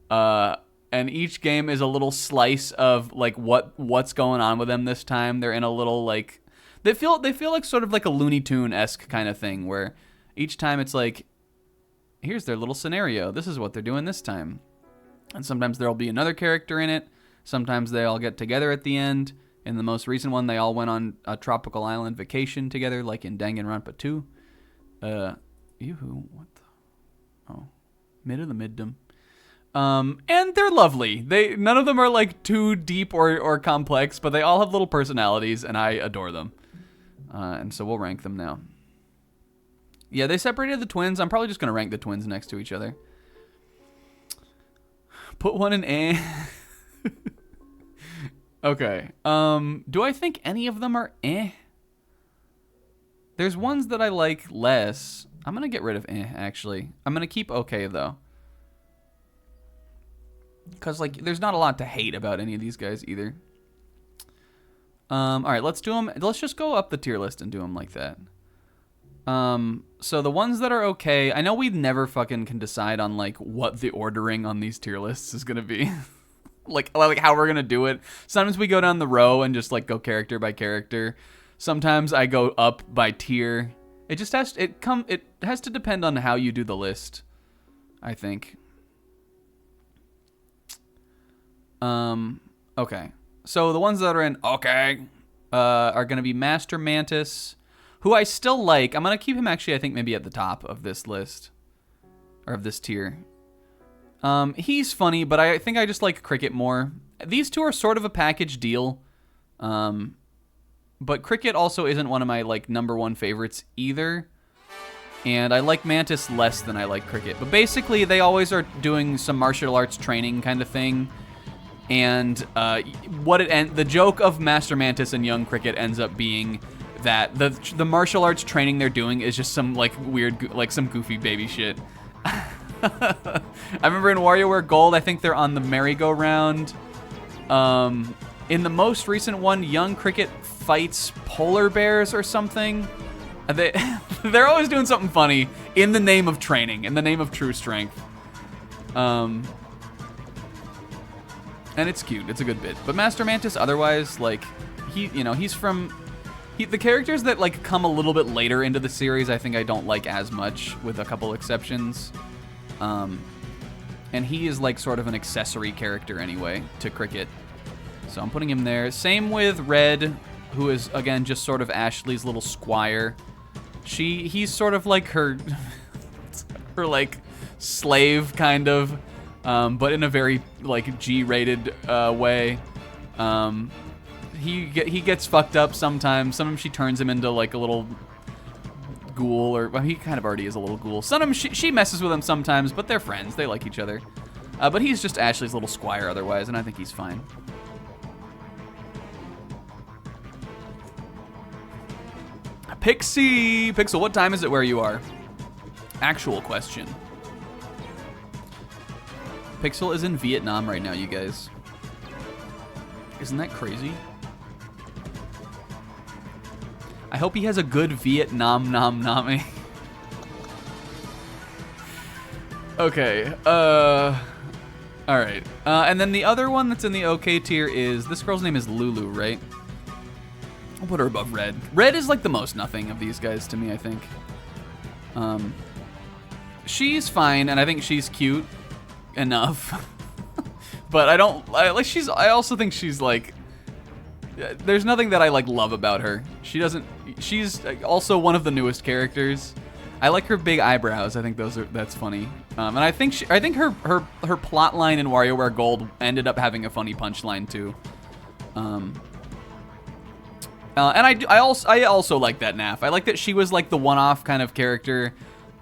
And each game is a little slice of what's going on with them this time. They're in a little they feel like sort of like a Looney Tune-esque kind of thing, where each time it's here's their little scenario. This is what they're doing this time. And sometimes there'll be another character in it. Sometimes they all get together at the end. In the most recent one, they all went on a tropical island vacation together, like in Danganronpa 2. What the? Oh. Mid of the middom. And they're lovely. None of them are too deep or complex, but they all have little personalities, and I adore them. And so we'll rank them now. Yeah, they separated the twins. I'm probably just going to rank the twins next to each other. Put one in A. Okay. Do I think any of them are eh? There's ones that I like less. I'm gonna get rid of eh, actually. I'm gonna keep okay, though. Because, like, there's not a lot to hate about any of these guys, either. Alright, let's do them. Let's just go up the tier list and do them like that. So the ones that are okay, I know we never fucking can decide on, like, what the ordering on these tier lists is gonna be. like how we're gonna do it. Sometimes we go down the row and just, like, go character by character. Sometimes I go up by tier. It just has it has to depend on how you do the list, I think. Okay. So the ones that are in okay are going to be Master Mantis, who I still like. I'm going to keep him actually, I think, maybe at the top of this list. Or of this tier. He's funny, but I think I just like Cricket more. These two are sort of a package deal. But Cricket also isn't one of my, like, #1 favorites either. And I like Mantis less than I like Cricket. But basically, they always are doing some martial arts training kind of thing. And the joke of Master Mantis and Young Cricket ends up being that the martial arts training they're doing is just some, like, weird, like, some goofy baby shit. I remember in WarioWare Gold, I think they're on the merry-go-round. In the most recent one, Young Cricket fights polar bears or something. They're always doing something funny in the name of training, in the name of true strength. And it's cute. It's a good bit. But Master Mantis, otherwise, like, he's from... the characters that, like, come a little bit later into the series, I think I don't like as much, with a couple exceptions. And he is, like, sort of an accessory character, anyway, to Cricket. So I'm putting him there. Same with Red, who is, again, just sort of Ashley's little squire. He's sort of like her, like, slave, kind of. But in a very, like, G-rated way. He gets fucked up sometimes. Sometimes she turns him into, like, a little ghoul, or well, he kind of already is a little ghoul. Sometimes she messes with him sometimes, but they're friends. They like each other. But he's just Ashley's little squire otherwise, and I think he's fine. Pixel, what time is it where you are? Actual question. Pixel is in Vietnam right now, you guys. Isn't that crazy? I hope he has a good Vietnam nom. Okay, alright. And then the other one that's in the okay tier is, this girl's name is Lulu, right? I'll put her above Red. Red is like the most nothing of these guys to me, I think. She's fine, and I think she's cute enough. But I also think she's like, there's nothing that I like love about her. She's also one of the newest characters. I like her big eyebrows. I think that's funny. And I think her plot line in WarioWare Gold ended up having a funny punchline too. And I also like that NAF. I like that she was like the one-off kind of character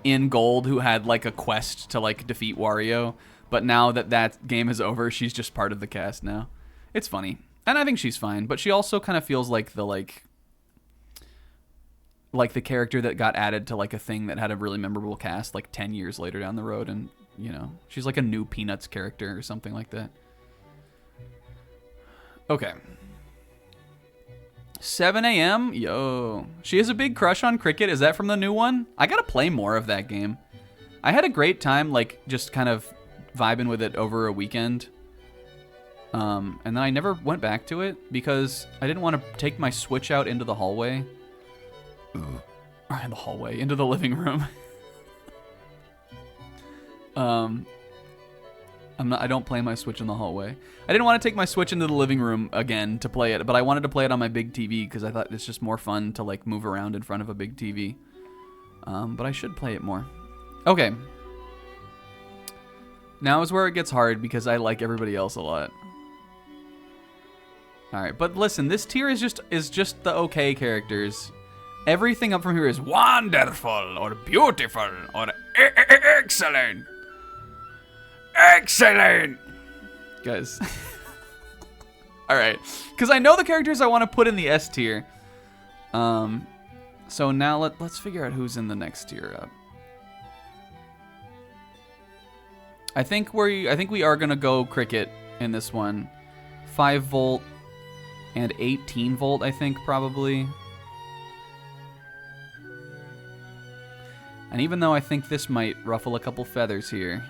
in Gold who had like a quest to like defeat Wario. But now that game is over, she's just part of the cast now. It's funny. And I think she's fine. But she also kind of feels like the character that got added to like a thing that had a really memorable cast like 10 years later down the road. And, you know, she's like a new Peanuts character or something like that. Okay. 7 a.m.? Yo. She has a big crush on Cricket. Is that from the new one? I gotta play more of that game. I had a great time, like, just kind of vibing with it over a weekend. And then I never went back to it because I didn't want to take my Switch out into the hallway. Into the living room. I don't play my Switch in the hallway. I didn't want to take my Switch into the living room again to play it, but I wanted to play it on my big TV because I thought it's just more fun to like move around in front of a big TV. But I should play it more. Okay. Now is where it gets hard because I like everybody else a lot. All right, but listen, this tier is just the okay characters. Everything up from here is wonderful or beautiful or excellent. Excellent! Guys. All right, because I know the characters I want to put in the S tier. So now let's figure out who's in the next tier up. I think we are gonna go Cricket in this one. 5 volt and 18 volt, I think, probably. And even though I think this might ruffle a couple feathers here,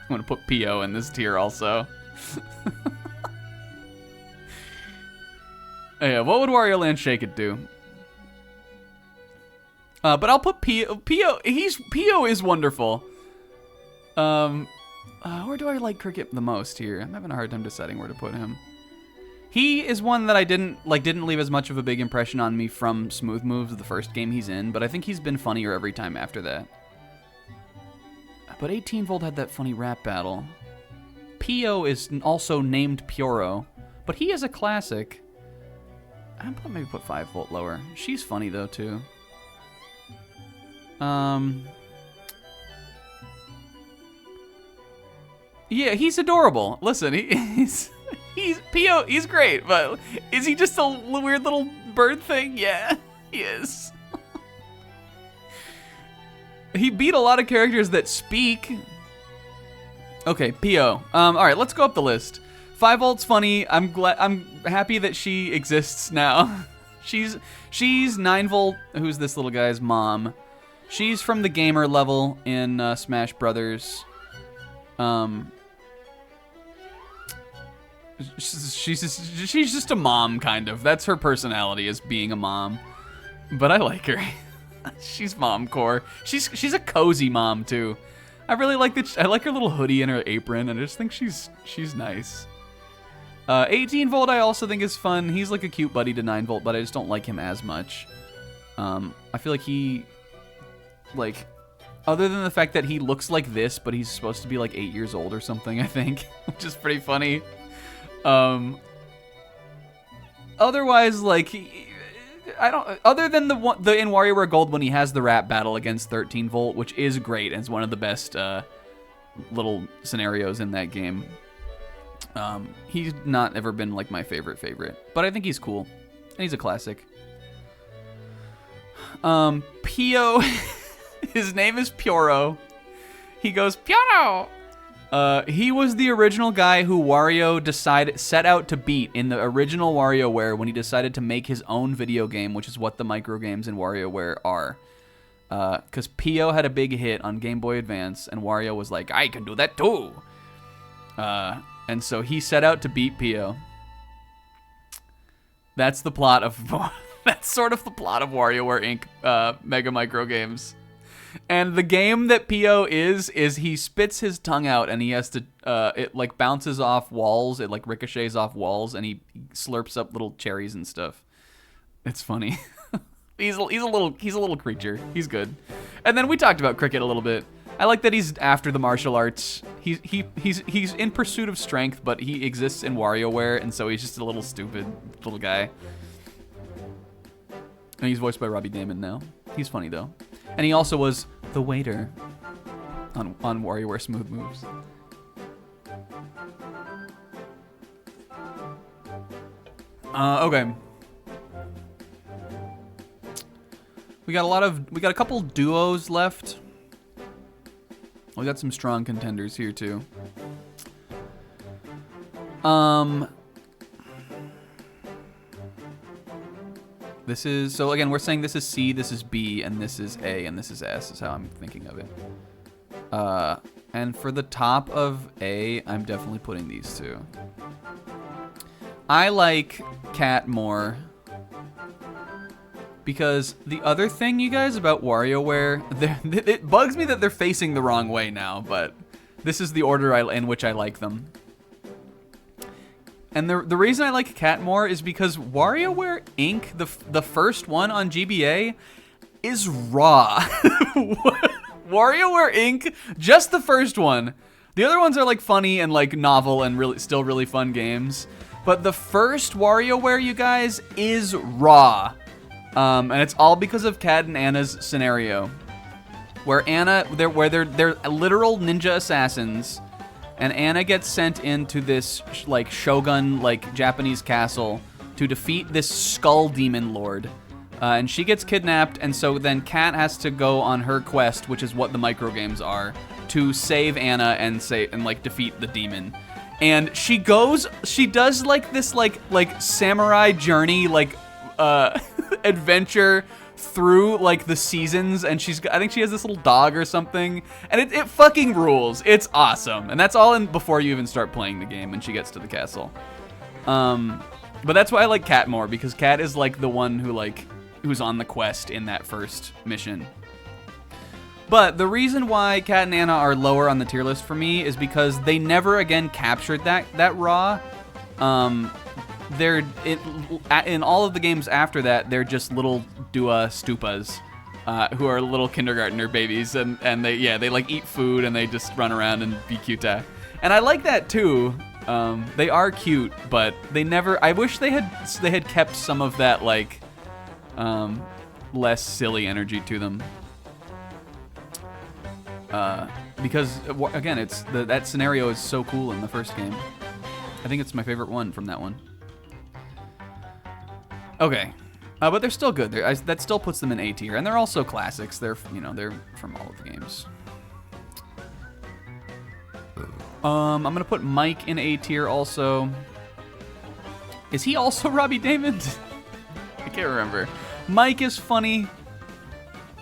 I'm gonna put PO in this tier also. Oh, yeah, what would Wario Land Shake It do? But I'll put PO. PO is wonderful. Where do I like Cricket the most here? I'm having a hard time deciding where to put him. He is one that I didn't leave as much of a big impression on me from Smooth Moves, the first game he's in, but I think he's been funnier every time after that. But 18 Volt had that funny rap battle. PO is also named Pyoro, but he is a classic. I'm gonna maybe put 5 volt lower. She's funny though too. Yeah, he's adorable. Listen, he's PO. He's great, but is he just a weird little bird thing? Yeah, he is. He beat a lot of characters that speak. Okay, PO. All right, let's go up the list. 5 volt's funny. I'm happy that she exists now. She's 9 volt. Who's this little guy's mom? She's from the gamer level in Smash Brothers. She's just a mom, kind of. That's her personality, is being a mom. But I like her. She's mom core. She's a cozy mom too. I really like that. I like her little hoodie and her apron, and I just think she's nice. 18 volt I also think is fun. He's like a cute buddy to 9 volt, but I just don't like him as much. I feel like he, like, other than the fact that he looks like this, but he's supposed to be like 8 years old or something, I think, which is pretty funny. Otherwise, like, I don't. Other than the in WarioWare Gold when he has the rap battle against 13 volt, which is great and it's one of the best little scenarios in that game. He's not ever been like my favorite, but I think he's cool and he's a classic. Pio, his name is Pyoro. He goes Pyoro. He was the original guy who Wario set out to beat in the original WarioWare when he decided to make his own video game, which is what the micro games in WarioWare are. Because Pio had a big hit on Game Boy Advance, and Wario was like, I can do that too. And so he set out to beat Pio. That's the plot of that's sort of the plot of WarioWare Inc. Mega Micro Games. And the game that Pio is he spits his tongue out and he has to it like bounces off walls, it like ricochets off walls, and he slurps up little cherries and stuff. It's funny. he's a little creature. He's good. And then we talked about Cricket a little bit. I like that he's after the martial arts. He's in pursuit of strength, but he exists in WarioWare, and so he's just a little stupid little guy. And he's voiced by Robbie Daymond now. He's funny though. And he also was the waiter on WarioWare Smooth Moves. Okay. We got a couple duos left. We got some strong contenders here too. This is, so again, we're saying this is C, this is B, and this is A, and this is S, is how I'm thinking of it. And for the top of A, I'm definitely putting these two. I like Cat more, because the other thing, you guys, about WarioWare, it bugs me that they're facing the wrong way now, but this is the order in which I like them. And the reason I like Cat more is because WarioWare Inc., the first one on GBA, is raw. WarioWare Inc., just the first one. The other ones are like funny and like novel and still really fun games. But the first WarioWare, you guys, is raw. And it's all because of Cat and Anna's scenario. Where they're literal ninja assassins. and Anna gets sent into this like shogun like Japanese castle to defeat this skull demon lord. And she gets kidnapped, and so then Kat has to go on her quest, which is what the micro games are, to save Anna and like defeat the demon. And she does like this like samurai journey like adventure through like the seasons, and I think she has this little dog or something, and it fucking rules. It's awesome, and that's all in before you even start playing the game, and she gets to the castle. But that's why I like Kat more, because Kat is like the one who's on the quest in that first mission. But the reason why Kat and Anna are lower on the tier list for me is because they never again captured that raw. In all of the games after that, they're just little Dua Stupas, who are little kindergartner babies, and they like eat food and they just run around and be cute. And I like that too. They are cute, but they never. I wish they had kept some of that like less silly energy to them. Because again, that scenario is so cool in the first game. I think it's my favorite one from that one. Okay, but they're still good. That still puts them in A tier, and they're also classics. They're from all of the games. I'm gonna put Mike in A tier also. Is he also Robbie Damon? I can't remember. Mike is funny.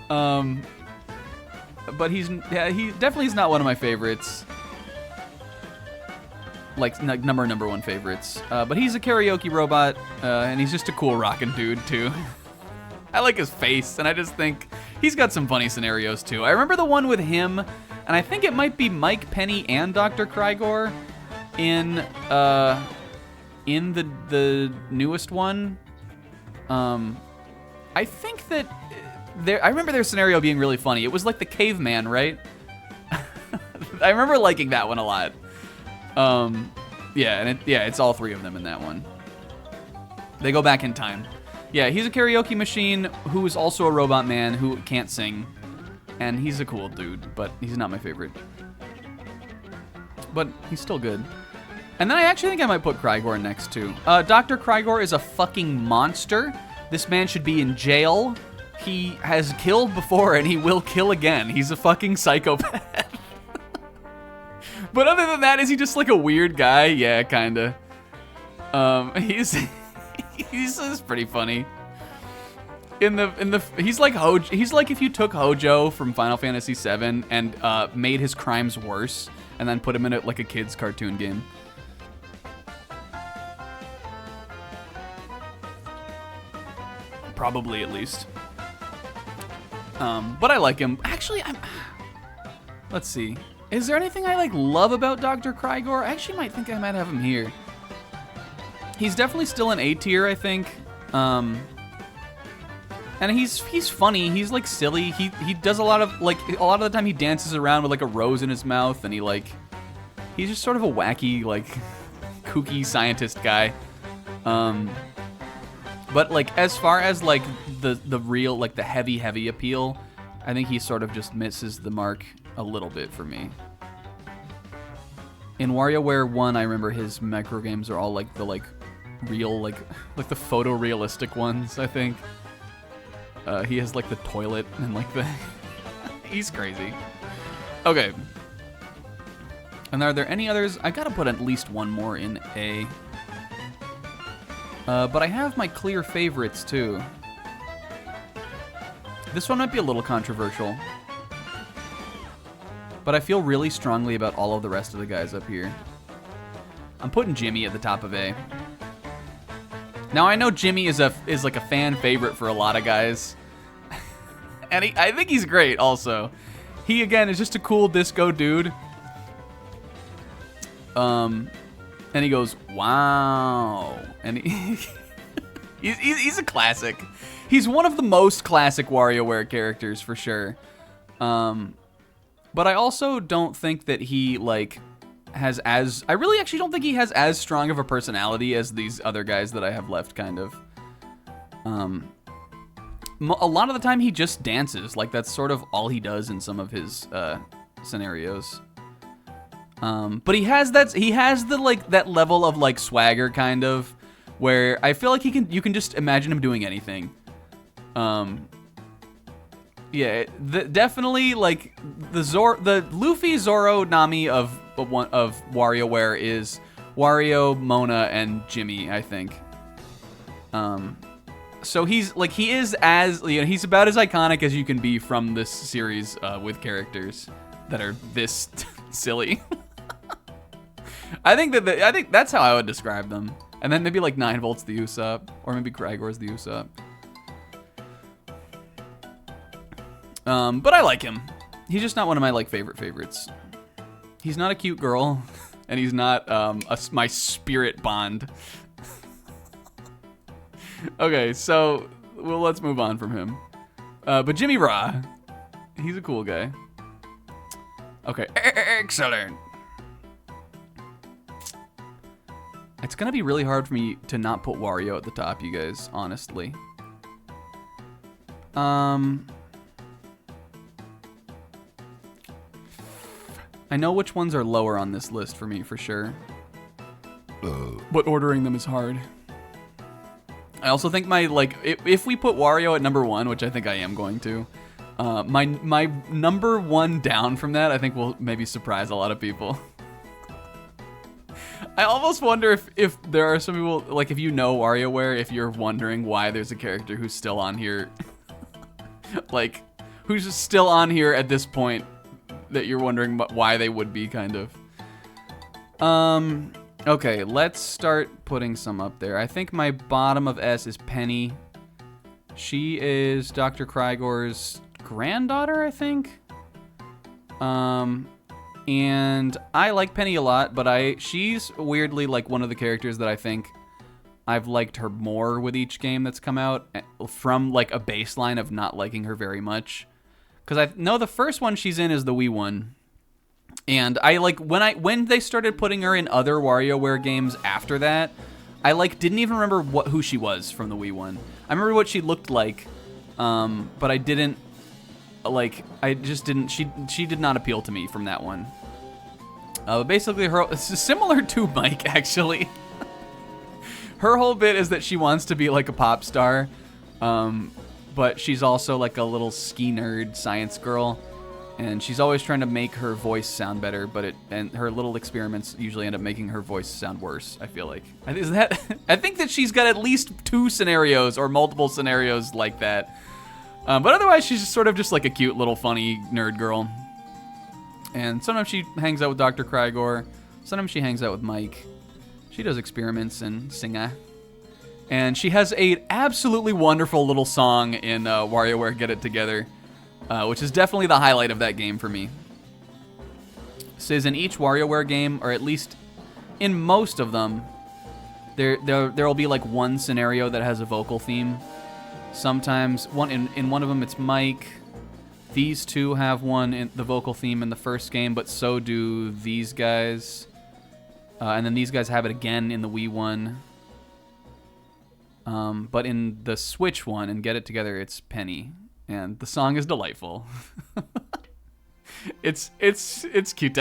But he definitely is not one of my favorites. Like number one favorites. But he's a karaoke robot, and he's just a cool rockin' dude too. I like his face, and I just think he's got some funny scenarios too. I remember the one with him, and I think it might be Mike, Penny, and Dr. Krygor in the newest one. I think that I remember their scenario being really funny. It was like the caveman, right? I remember liking that one a lot. It's all three of them in that one. They go back in time. Yeah, he's a karaoke machine who is also a robot man who can't sing. And he's a cool dude, but he's not my favorite. But he's still good. And then I actually think I might put Krygor next too. Dr. Krygor is a fucking monster. This man should be in jail. He has killed before and he will kill again. He's a fucking psychopath. But other than that, is he just like a weird guy? Yeah, kinda. He's pretty funny. He's like if you took Hojo from Final Fantasy VII and made his crimes worse and then put him in like a kid's cartoon game. Probably, at least. But I like him. Actually, let's see. Is there anything I love about Dr. Krygor? I actually might have him here. He's definitely still an A tier, I think. And he's funny. He's silly. He does a lot of the time he dances around with a rose in his mouth, and he's just sort of a wacky kooky scientist guy. But as far as the real the heavy appeal, I think he sort of just misses the mark a little bit for me. In WarioWare 1, I remember his micro games are all the real the photorealistic ones, I think. He has the toilet and the he's crazy. Okay. And are there any others? I gotta put at least one more in A. But I have my clear favorites too. This one might be a little controversial, but I feel really strongly about all of the rest of the guys up here. I'm putting Jimmy at the top of A. Now I know Jimmy is a fan favorite for a lot of guys, and I think he's great. Also, he again is just a cool disco dude. And he goes, wow, and he's a classic. He's one of the most classic WarioWare characters for sure. But I also don't think that he has as I really actually don't think he has as strong of a personality as these other guys that I have left. Kind of. A lot of the time he just dances. That's sort of all he does in some of his scenarios. But he has the like that level of like swagger kind of, where I feel like you can just imagine him doing anything. Yeah, definitely like the Luffy, Zoro, Nami of WarioWare is Wario, Mona, and Jimmy, I think. So he is as, you know, he's about as iconic as you can be from this series with characters that are this silly. I think that's how I would describe them. And then maybe like 9 Volt's the Usopp, or maybe Crygor's the Usopp. But I like him. He's just not one of my like favorites. He's not a cute girl, and he's not my spirit bond. Okay, so let's move on from him. But Jimmy Ra, he's a cool guy. Okay, excellent. It's gonna be really hard for me to not put Wario at the top, you guys, honestly. I know which ones are lower on this list for me, for sure. But ordering them is hard. I also think if we put Wario at number 1, which I think I am going to, my number 1 down from that, I think will maybe surprise a lot of people. I almost wonder if there are some people, like if you know WarioWare, if you're wondering why there's a character who's still on here, like, who's still on here at this point, that you're wondering why they would be, kind of. Okay, let's start putting some up there. I think my bottom of S is Penny. She is Dr. Crygor's granddaughter, I think. And I like Penny a lot, but she's weirdly like one of the characters that I think I've liked her more with each game that's come out, from like a baseline of not liking her very much. Because I know the first one she's in is the Wii one. And I like when they started putting her in other WarioWare games after that, I like didn't even remember who she was from the Wii one. I remember what she looked like, but I didn't she did not appeal to me from that one. Basically it's similar to Mike, actually. Her whole bit is that she wants to be like a pop star, but she's also like a little ski nerd science girl, and she's always trying to make her voice sound better, and her little experiments usually end up making her voice sound worse, I feel like. I think that she's got at least 2 scenarios or multiple scenarios like that. But otherwise, she's sort of just like a cute little funny nerd girl. And sometimes she hangs out with Dr. Crygor. Sometimes she hangs out with Mike. She does experiments and singa. And she has a absolutely wonderful little song in WarioWare Get It Together, which is definitely the highlight of that game for me. It says in each WarioWare game, or at least in most of them, there will be like one scenario that has a vocal theme. Sometimes in one of them it's Mike. These two have one in the vocal theme in the first game, but so do these guys. And then these guys have it again in the Wii one. But in the Switch one and Get It Together, it's Penny, and the song is delightful. it's cute.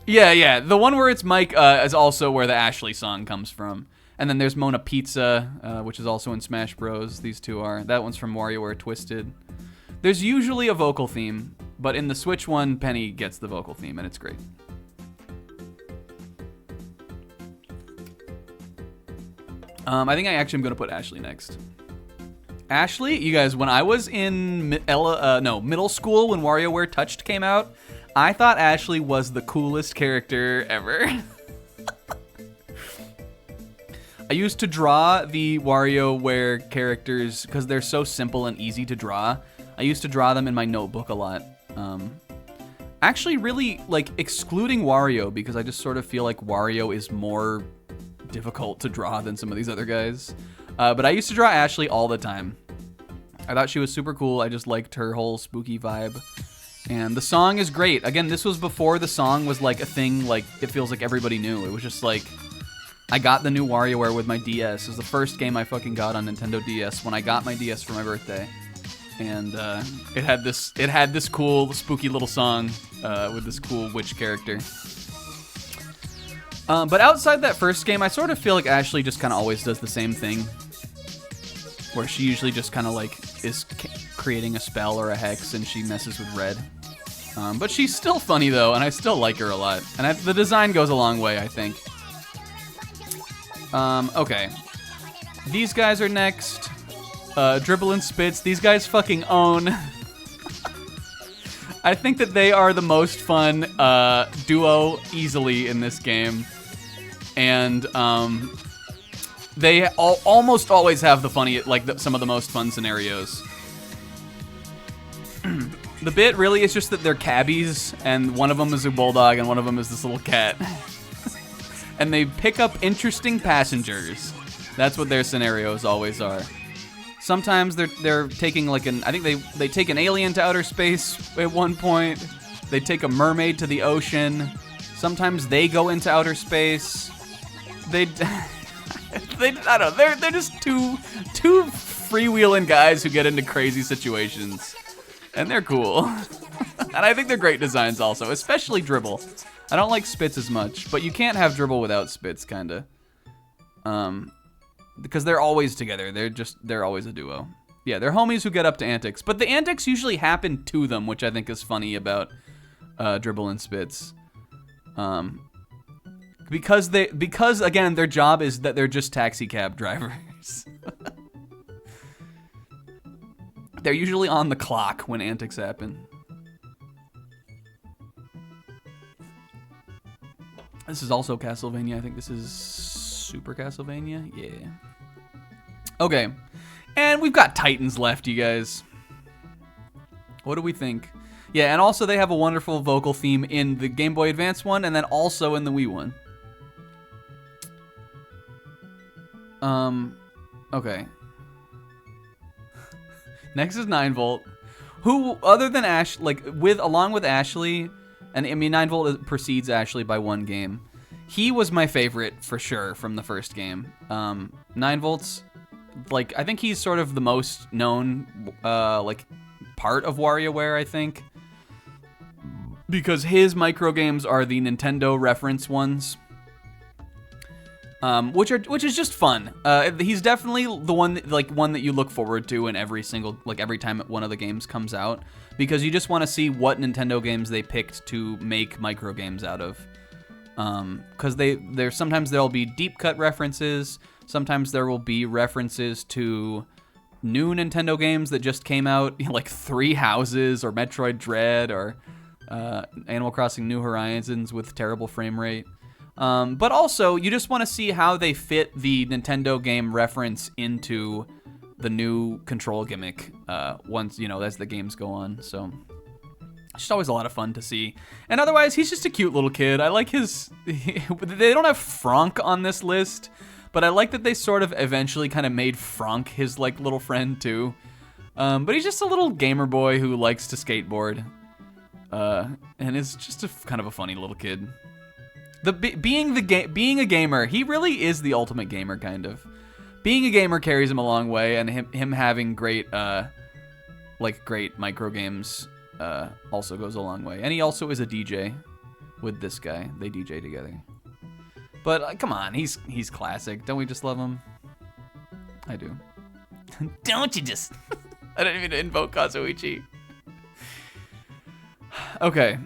Yeah. The one where it's Mike is also where the Ashley song comes from. And then there's Mona Pizza, which is also in Smash Bros. These two are. That one's from WarioWare Twisted. There's usually a vocal theme, but in the Switch one, Penny gets the vocal theme, and it's great. I think I actually am going to put Ashley next. Ashley, you guys, when I was in middle school when WarioWare Touched came out, I thought Ashley was the coolest character ever. I used to draw the WarioWare characters because they're so simple and easy to draw. I used to draw them in my notebook a lot. Actually, really, like, excluding Wario, because I just sort of feel like Wario is more difficult to draw than some of these other guys. But I used to draw Ashley all the time. I thought she was super cool. I just liked her whole spooky vibe. And the song is great. Again, this was before the song was like a thing, like, it feels like everybody knew. It was just like, I got the new WarioWare with my DS. It was the first game I fucking got on Nintendo DS when I got my DS for my birthday. and it had this cool, spooky little song with this cool witch character. But outside that first game, I sort of feel like Ashley just kind of always does the same thing, where she usually just kind of like is creating a spell or a hex, and she messes with red. But she's still funny though, and I still like her a lot. And the design goes a long way, I think. Okay. These guys are next. Dribble and Spitz. These guys fucking own. I think that they are the most fun duo easily in this game. And they almost always have the funny, like some of the most fun scenarios. The bit really is just that they're cabbies, and one of them is a bulldog, and one of them is this little cat. And they pick up interesting passengers. That's what their scenarios always are. Sometimes they're taking like I think they take an alien to outer space at one point. They take a mermaid to the ocean. Sometimes they go into outer space. I don't know. They're just two freewheeling guys who get into crazy situations. And they're cool. And I think they're great designs also, especially Dribble. I don't like Spitz as much, but you can't have Dribble without Spitz, kinda. Because they're always together. They're always a duo. Yeah, they're homies who get up to antics. But the antics usually happen to them, which I think is funny about Dribble and Spitz. Because again, their job is that they're just taxi cab drivers. They're usually on the clock when antics happen. This is also Castlevania. I think this is Super Castlevania. Yeah. Okay. And we've got Titans left, you guys. What do we think? Yeah, and also they have a wonderful vocal theme in the Game Boy Advance one, and then also in the Wii one. Okay. Next is 9-Volt, who, other than along with Ashley, and I mean 9-Volt precedes Ashley by one game. He was my favorite for sure from the first game. 9-Volt's, I think he's sort of the most known, part of WarioWare, I think, because his micro games are the Nintendo reference ones. Which is just fun. He's definitely the one that you look forward to in every time one of the games comes out, because you just want to see what Nintendo games they picked to make micro games out of. Because sometimes there'll be deep cut references, sometimes there will be references to new Nintendo games that just came out, like Three Houses or Metroid Dread or Animal Crossing New Horizons with terrible frame rate. But also, you just want to see how they fit the Nintendo game reference into the new control gimmick once, as the games go on. So, it's just always a lot of fun to see. And otherwise, he's just a cute little kid. I like his... They don't have Franck on this list, but I like that they sort of eventually kind of made Franck his, little friend, too. But he's just a little gamer boy who likes to skateboard. And is just kind of a funny little kid. Being a gamer, he really is the ultimate gamer, kind of. Being a gamer carries him a long way, and him having great micro games also goes a long way. And he also is a DJ with this guy. They DJ together. But come on, he's classic. Don't we just love him? I do. Don't you just? I didn't even invoke Kazuichi. Okay.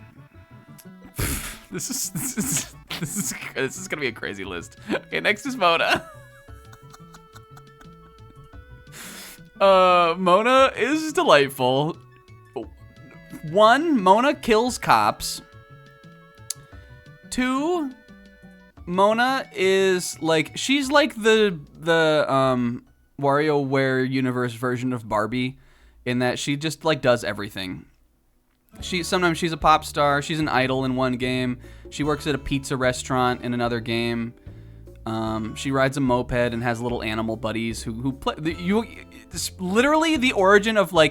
This is gonna be a crazy list. Okay, next is Mona. Mona is delightful. 1, Mona kills cops. 2, Mona is she's like the WarioWare universe version of Barbie, in that she just does everything. Sometimes she's a pop star. She's an idol in one game. She works at a pizza restaurant in another game. She rides a moped and has little animal buddies who play. Literally, the origin of play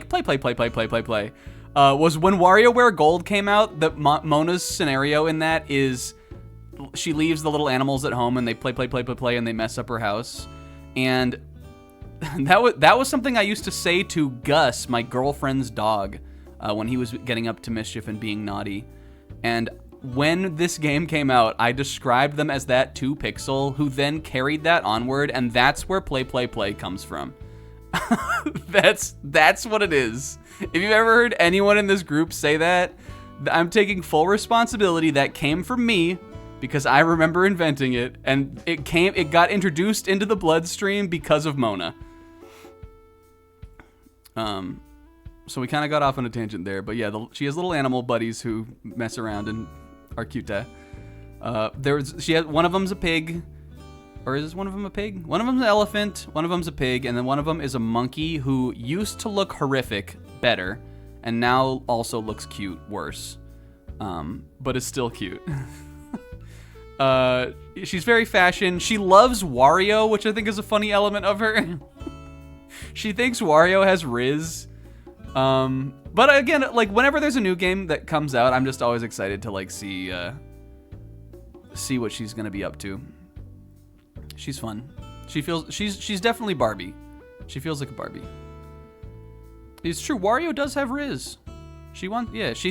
was when WarioWare Gold came out. That Mona's scenario in that is she leaves the little animals at home and they play, and they mess up her house. And that was something I used to say to Gus, my girlfriend's dog, when he was getting up to mischief and being naughty. And when this game came out, I described them as that 2-pixel who then carried that onward, and that's where play comes from. That's what it is. If you've ever heard anyone in this group say that, I'm taking full responsibility. That came from me because I remember inventing it, and it got introduced into the bloodstream because of Mona. So we kind of got off on a tangent there, but yeah, she has little animal buddies who mess around and are cute. One of them's a pig, or is one of them a pig? One of them's an elephant, one of them's a pig, and then one of them is a monkey who used to look horrific better, and now also looks cute worse, but is still cute. She's very fashion. She loves Wario, which I think is a funny element of her. She thinks Wario has Riz. But again, like, whenever there's a new game that comes out, I'm just always excited to, like, see what she's gonna be up to. She's fun. She's definitely Barbie. She feels like a Barbie. It's true, Wario does have Riz. She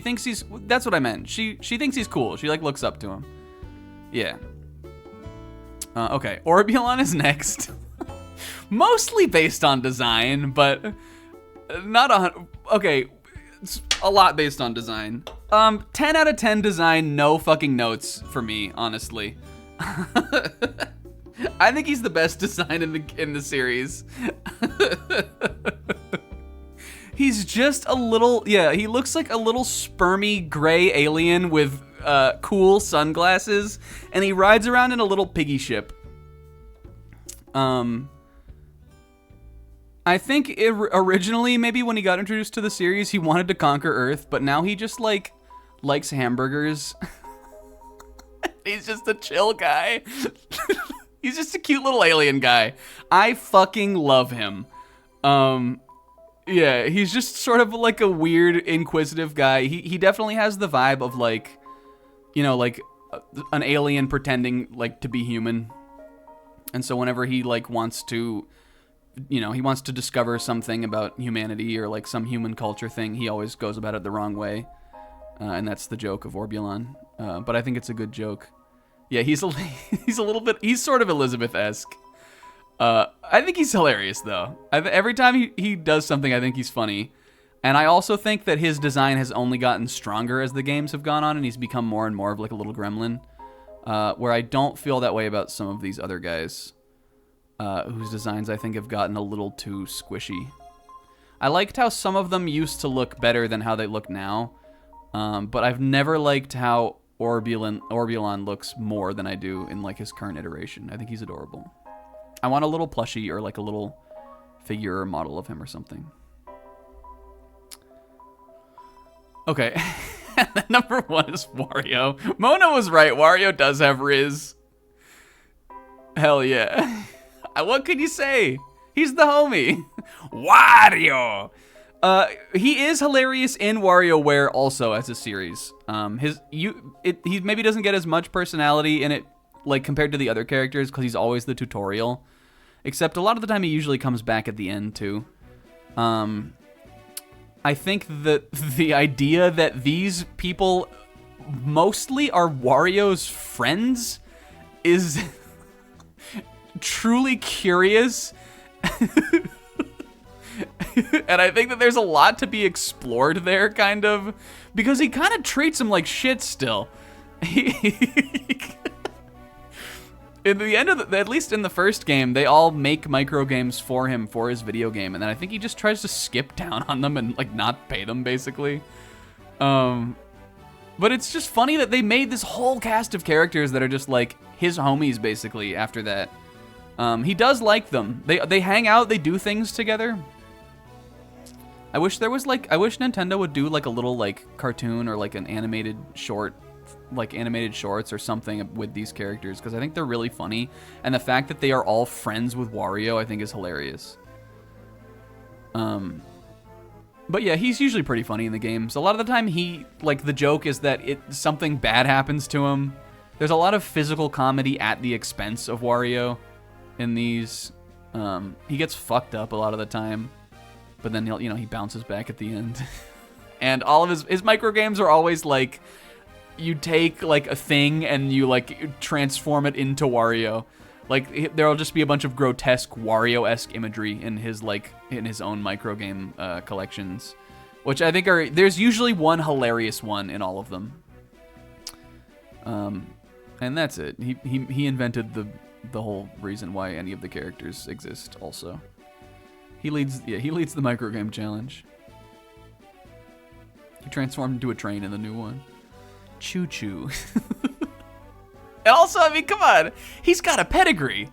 thinks that's what I meant. She thinks he's cool. She, like, looks up to him. Yeah. Okay, Orbulon is next. Mostly based on design, but okay, it's a lot based on design. 10 out of 10 design, no fucking notes for me, honestly. I think he's the best design in the series. He's just a little, he looks like a little spermy gray alien with cool sunglasses, and he rides around in a little piggy ship. I think originally, maybe when he got introduced to the series, he wanted to conquer Earth, but now he just, like, likes hamburgers. He's just a chill guy. He's just a cute little alien guy. I fucking love him. Yeah, he's just sort of like a weird, inquisitive guy. He definitely has the vibe of, like, you know, like an alien pretending, like, to be human. And so whenever he, like, wants to, you know, he wants to discover something about humanity or, like, some human culture thing, he always goes about it the wrong way. And that's the joke of Orbulon. But I think it's a good joke. Yeah, he's a little bit, he's sort of Elizabeth-esque. I think he's hilarious, though. Every time he does something, I think he's funny. And I also think that his design has only gotten stronger as the games have gone on, and he's become more and more of, like, a little gremlin. Where I don't feel that way about some of these other guys, whose designs I think have gotten a little too squishy. I liked how some of them used to look better than how they look now, but I've never liked how Orbulon looks more than I do in, like, his current iteration. I think he's adorable. I want a little plushie or, like, a little figure or model of him or something. Okay. Number 1 is Wario. Mona was right. Wario does have Riz. Hell yeah. What could you say? He's the homie. Wario. He is hilarious in WarioWare also as a series. He maybe doesn't get as much personality in it, like, compared to the other characters, because he's always the tutorial. Except a lot of the time he usually comes back at the end too. I think that the idea that these people mostly are Wario's friends is truly curious. And I think that there's a lot to be explored there, kind of, because he kind of treats him like shit still. In the end of at least in the first game, they all make micro games for him for his video game, and then I think he just tries to skip down on them and, like, not pay them, basically. But it's just funny that they made this whole cast of characters that are just, like, his homies, basically, after that. He does like them. They hang out, they do things together. I wish Nintendo would do, like, a little, like, cartoon or, like, an animated short, like, animated shorts or something with these characters, because I think they're really funny, and the fact that they are all friends with Wario I think is hilarious. But yeah, he's usually pretty funny in the games. A lot of the time the joke is that something bad happens to him. There's a lot of physical comedy at the expense of Wario in these. He gets fucked up a lot of the time, but then he bounces back at the end. And all of his micro games are always like, you take like a thing and you like transform it into Wario. Like there'll just be a bunch of grotesque Wario-esque imagery in his own micro game collections, which I think there's usually one hilarious one in all of them. And that's it. He invented the whole reason why any of the characters exist. Also, he leads the micro game challenge. He transformed into a train in the new one. Choo choo. And also, I mean, come on, he's got a pedigree.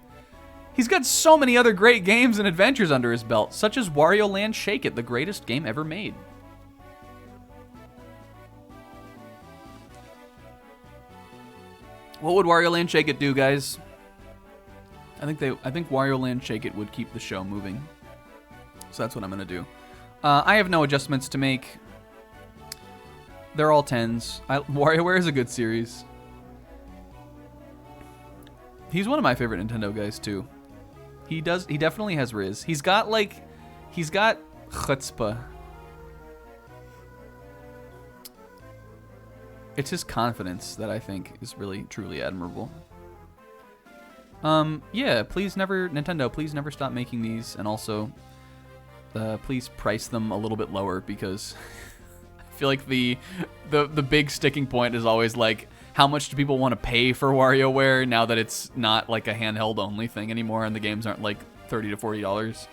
He's got so many other great games and adventures under his belt, such as Wario Land Shake It, the greatest game ever made. What would Wario Land Shake It do, guys? I think Wario Land Shake It would keep the show moving. So that's what I'm gonna do. I have no adjustments to make. They're all 10s. WarioWare is a good series. He's one of my favorite Nintendo guys too. He definitely has Riz. He's got chutzpah. It's his confidence that I think is really, truly admirable. Yeah, Nintendo, please never stop making these, and also, please price them a little bit lower, because I feel like the big sticking point is always like, how much do people want to pay for WarioWare now that it's not like a handheld only thing anymore, and the games aren't like $30 to $40.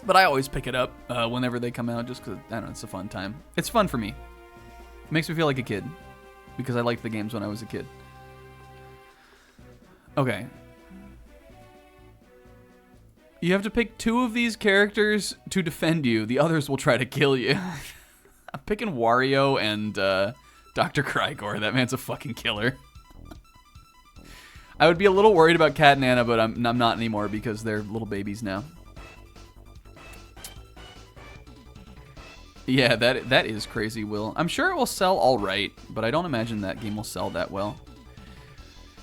But I always pick it up whenever they come out, just because, I don't know, it's a fun time. It's fun for me. It makes me feel like a kid, because I liked the games when I was a kid. Okay. You have to pick 2 of these characters to defend you. The others will try to kill you. I'm picking Wario and Dr. Crygor. That man's a fucking killer. I would be a little worried about Cat and Anna, but I'm not anymore because they're little babies now. Yeah, that is crazy, Will. I'm sure it will sell all right, but I don't imagine that game will sell that well.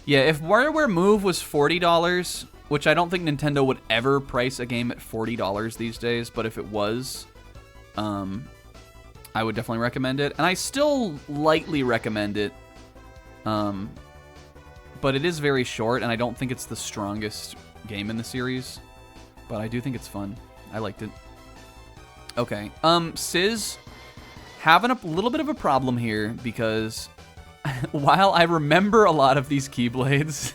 Yeah, if WarioWare Move was $40, which I don't think Nintendo would ever price a game at $40 these days, but if it was, I would definitely recommend it. And I still lightly recommend it, but it is very short, and I don't think it's the strongest game in the series, but I do think it's fun. I liked it. Okay, Sizz, having a little bit of a problem here, because while I remember a lot of these Keyblades,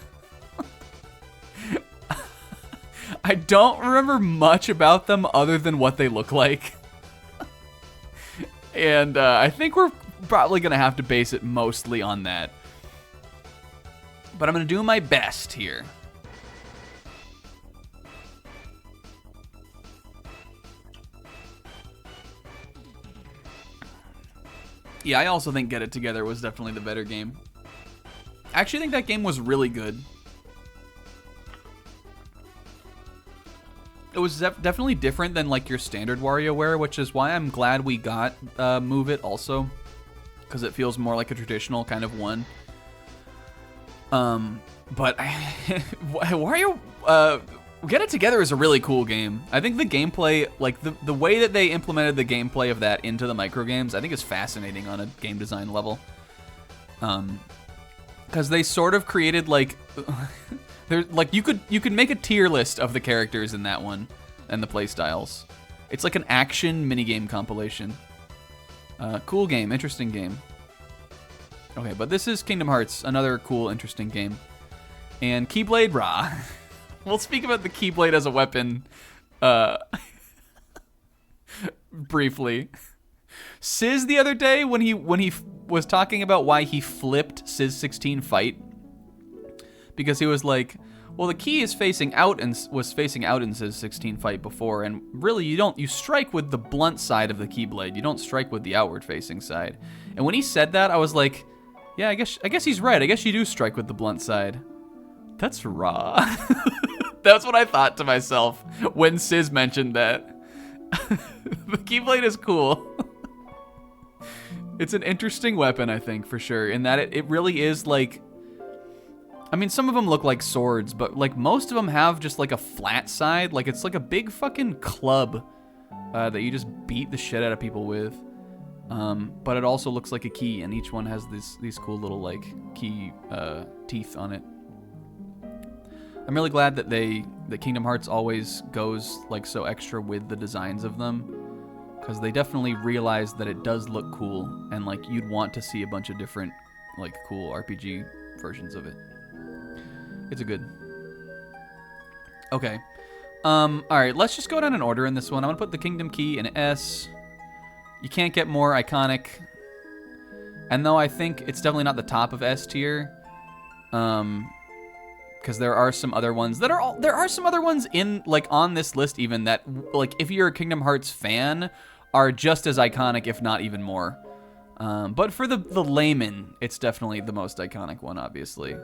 I don't remember much about them other than what they look like. And I think we're probably going to have to base it mostly on that. But I'm going to do my best here. Yeah, I also think Get It Together was definitely the better game. I actually think that game was really good. It was definitely different than like your standard WarioWare, which is why I'm glad we got Move It also, because it feels more like a traditional kind of one. But Wario Get It Together is a really cool game. I think the gameplay, like the way that they implemented the gameplay of that into the micro games, I think is fascinating on a game design level. Because they sort of created like like you could make a tier list of the characters in that one and the play styles. It's like an action minigame compilation. Cool game, interesting game. Okay, but this is Kingdom Hearts, another cool, interesting game. And Keyblade Ra. We'll speak about the Keyblade as a weapon briefly. Sizz the other day, when he was talking about why he flipped Sizz 16 Fight, because he was like, well, the key is facing out and was facing out in Sizz 16 Fight before, and really you strike with the blunt side of the Keyblade. You don't strike with the outward facing side. And when he said that, I was like, yeah, I guess he's right. I guess you do strike with the blunt side. That's raw. That's what I thought to myself when Sizz mentioned that. The Keyblade is cool. It's an interesting weapon, I think, for sure, in that it really is like, I mean, some of them look like swords, but like most of them have just like a flat side. Like it's like a big fucking club that you just beat the shit out of people with. But it also looks like a key, and each one has these cool little like key teeth on it. I'm really glad that Kingdom Hearts always goes like so extra with the designs of them, because they definitely realized that it does look cool, and like you'd want to see a bunch of different like cool RPG versions of it. It's a good. Okay. All right, let's just go down in order in this one. I'm gonna put the Kingdom Key in S. You can't get more iconic. And though I think it's definitely not the top of S tier, because there are some other ones that are there are some other ones in like on this list even that like if you're a Kingdom Hearts fan are just as iconic, if not even more. But for the layman, it's definitely the most iconic one, obviously.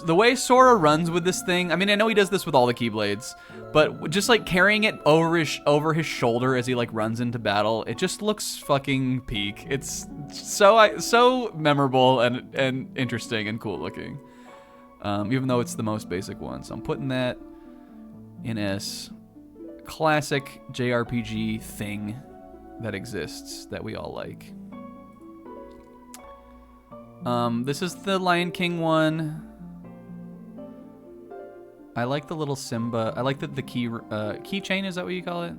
The way Sora runs with this thing, I mean, I know he does this with all the Keyblades, but just like carrying it over his shoulder as he like runs into battle, it just looks fucking peak. It's so memorable and interesting and cool looking, even though it's the most basic one. So I'm putting that in S. Classic JRPG thing that exists that we all like. This is the Lion King one. I like the little Simba. I like the keychain, is that what you call it?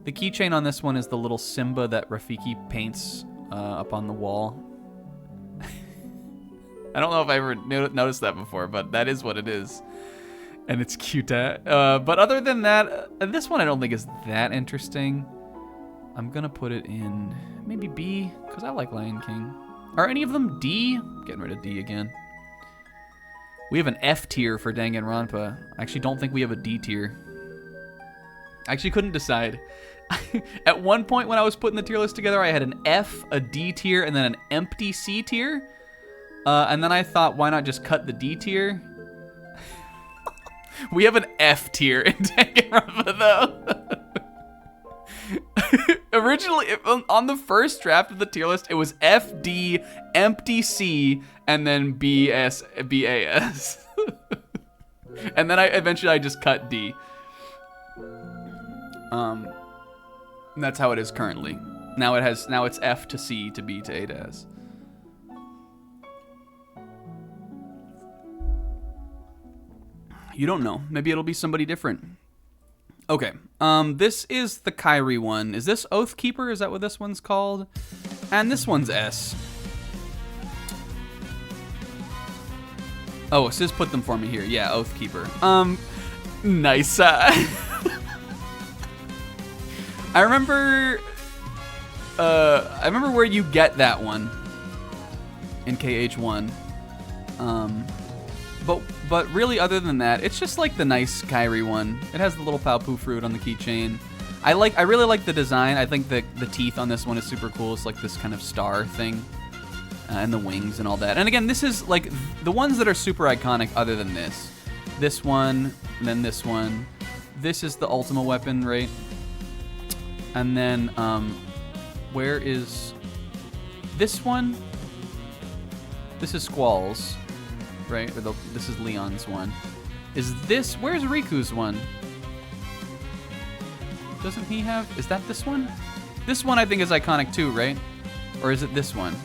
The keychain on this one is the little Simba that Rafiki paints up on the wall. I don't know if I ever noticed that before, but that is what it is. And it's cute. But other than that, this one I don't think is that interesting. I'm going to put it in maybe B, because I like Lion King. Are any of them D? Getting rid of D again. We have an F tier for Danganronpa. I actually don't think we have a D tier. I actually couldn't decide. At one point when I was putting the tier list together, I had an F, a D tier, and then an empty C tier. And then I thought, why not just cut the D tier? We have an F tier in Danganronpa, though. Originally, on the first draft of the tier list, it was F, D, empty C, and then B, S, B, A, S. And then eventually I just cut D. And that's how it is currently. Now it's F to C to B to A to S. You don't know. Maybe it'll be somebody different. Okay, this is the Kairi one. Is this Oathkeeper? Is that what this one's called? And this one's S. Oh, Sis put them for me here. Yeah, Oathkeeper. Nice. I remember where you get that one in KH1. But really, other than that, it's just like the nice Kairi one. It has the little Paopu fruit on the keychain. I really like the design. I think the teeth on this one is super cool. It's like this kind of star thing, and the wings and all that. And again, this is like the ones that are super iconic. Other than this one, and then this one. This is the Ultima weapon, right? And then where is this one? This is Squall's. Right? Or this is Leon's one. Where's Riku's one? Doesn't he have, is that this one? This one I think is iconic too, right? Or is it this one?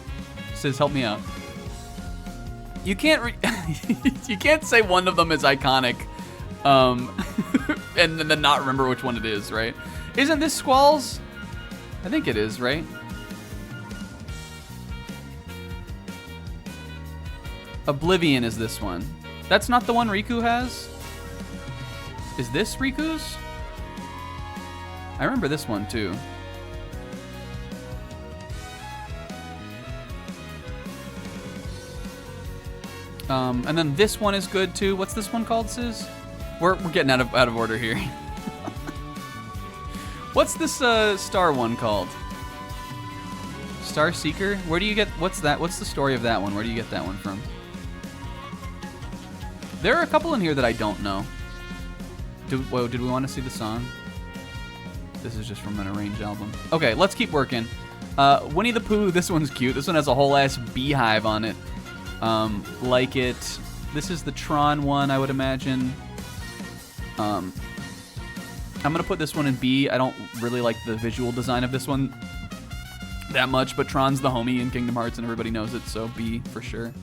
Sis, help me out. You can't you can't say one of them is iconic, and then not remember which one it is, right? Isn't this Squall's? I think it is, right? Oblivion is this one. That's not the one Riku has? Is this Riku's? I remember this one too. And then this one is good too. What's this one called, Sis? We're getting out of order here. What's this star one called? Star Seeker? Where do you get, what's that? What's the story of that one? Where do you get that one from? There are a couple in here that I don't know. Did we want to see the song? This is just from an arranged album. Okay, let's keep working. Winnie the Pooh, this one's cute. This one has a whole ass beehive on it. like it. This is the Tron one, I would imagine. I'm going to put this one in B. I don't really like the visual design of this one that much, but Tron's the homie in Kingdom Hearts and everybody knows it, so B for sure.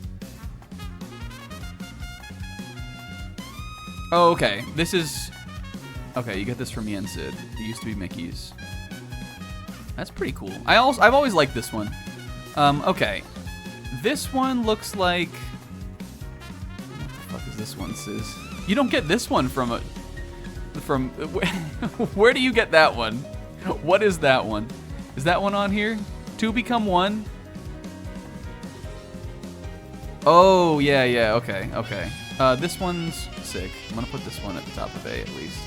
Oh, okay. This is... Okay, you get this from me and Sid. It used to be Mickey's. That's pretty cool. I've always liked this one. Okay. This one looks like... What the fuck is this one, Sis? You don't get this one from a... From... Where do you get that one? What is that one? Is that one on here? Two become one? Oh, yeah, okay. This one's sick. I'm gonna put this one at the top of A at least.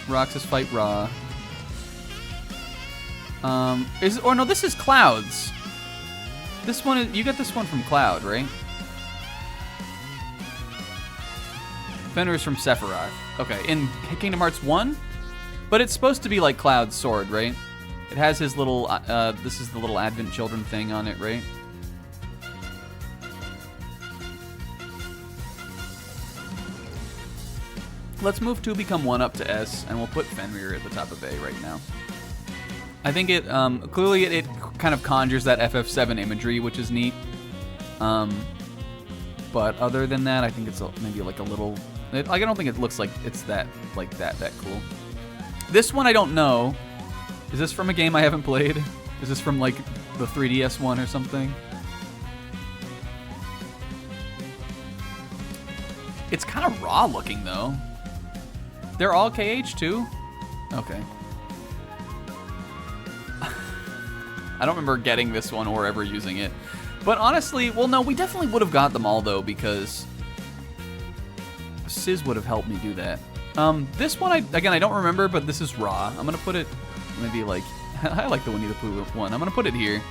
Roxas fight Ra. No, this is Cloud's. This one is, you get this one from Cloud, right? Fenrir's from Sephiroth. Okay, in Kingdom Hearts 1? But it's supposed to be like Cloud's sword, right? It has his little, this is the little Advent Children thing on it, right? Let's move 2 become 1 up to S, and we'll put Fenrir at the top of A right now. I think it, clearly it kind of conjures that FF7 imagery, which is neat. But other than that, I think it's maybe like a little, I don't think it looks like it's that cool. This one I don't know. Is this from a game I haven't played? Is this from like the 3DS one or something? It's kind of raw looking though. They're all KH too? Okay. I don't remember getting this one or ever using it. But honestly, well no, we definitely would have got them all though because Sis would have helped me do that. This one, again, I don't remember, but this is raw. I'm gonna put it maybe like, I like the Winnie the Pooh one. I'm gonna put it here.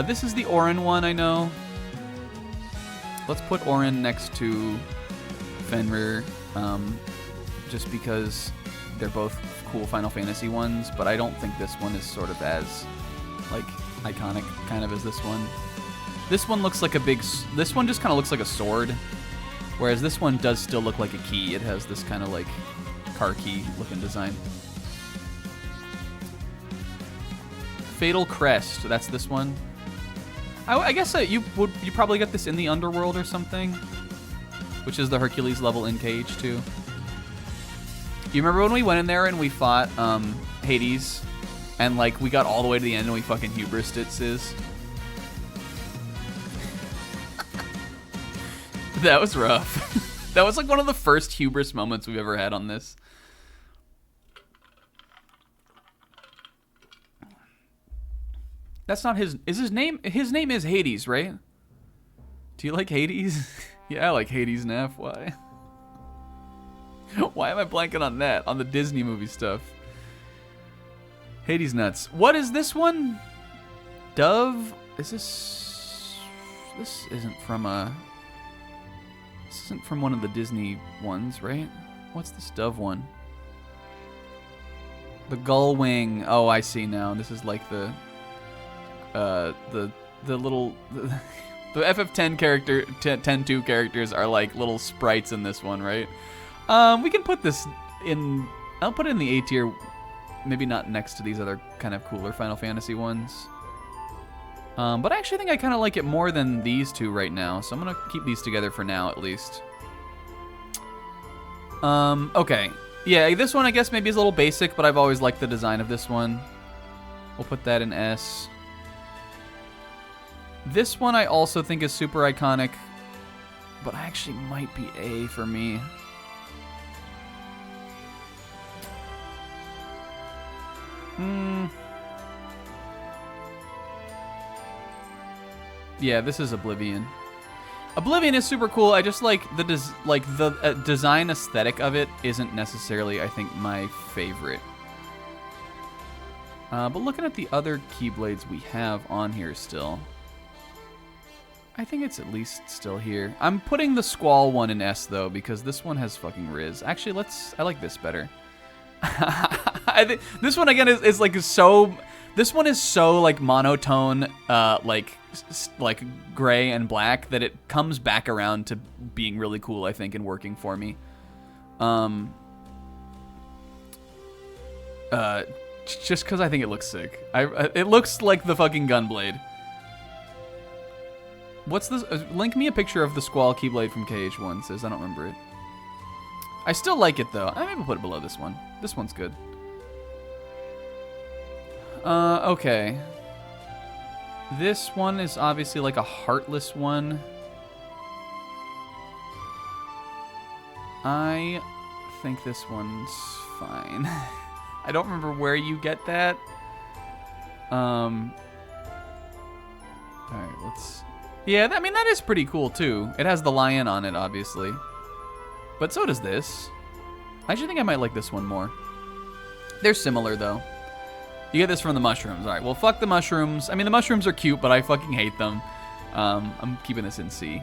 This is the Auron one, I know. Let's put Auron next to Fenrir, just because they're both cool Final Fantasy ones, but I don't think this one is sort of as, like, iconic kind of as this one. This one looks like a big, this one just kind of looks like a sword, whereas this one does still look like a key. It has this kind of like car key looking design. Fatal Crest, that's this one. I guess you probably get this in the Underworld or something, which is the Hercules level in KH2. You remember when we went in there and we fought Hades, and like we got all the way to the end and we fucking hubrised it, Sis? That was rough. That was like one of the first hubris moments we've ever had on this. That's not his... Is his name... His name is Hades, right? Do you like Hades? Yeah, I like Hades, Neff. Why? Why am I blanking on that? On the Disney movie stuff. Hades nuts. What is this one? Dove? Is this... This isn't from a... This isn't from one of the Disney ones, right? What's this Dove one? The Gull Wing. Oh, I see now. This is like the little... The FF10 character, 10-2 characters are like little sprites in this one, right? We can put this in... I'll put it in the A tier. Maybe not next to these other kind of cooler Final Fantasy ones. But I actually think I kind of like it more than these two right now, so I'm going to keep these together for now, at least. Okay. Yeah, this one I guess maybe is a little basic, but I've always liked the design of this one. We'll put that in S. This one I also think is super iconic, but I actually might be A for me. Yeah, this is Oblivion. Oblivion is super cool. I just like the design aesthetic of it isn't necessarily, I think, my favorite. But looking at the other Keyblades we have on here still, I think it's at least still here. I'm putting the Squall one in S though because this one has fucking Riz. Actually, I like this better. I think this one again is like so. This one is so like monotone, like gray and black that it comes back around to being really cool. I think and working for me. Just because I think it looks sick. It looks like the fucking Gunblade. What's this? Link me a picture of the Squall Keyblade from KH1. Says I don't remember it. I still like it though. I maybe put it below this one. This one's good. Okay. This one is obviously like a heartless one. I think this one's fine. I don't remember where you get that. Alright, let's... Yeah, I mean, that is pretty cool, too. It has the lion on it, obviously. But so does this. I actually think I might like this one more. They're similar, though. You get this from the mushrooms. Alright, well, fuck the mushrooms. I mean, the mushrooms are cute, but I fucking hate them. I'm keeping this in C.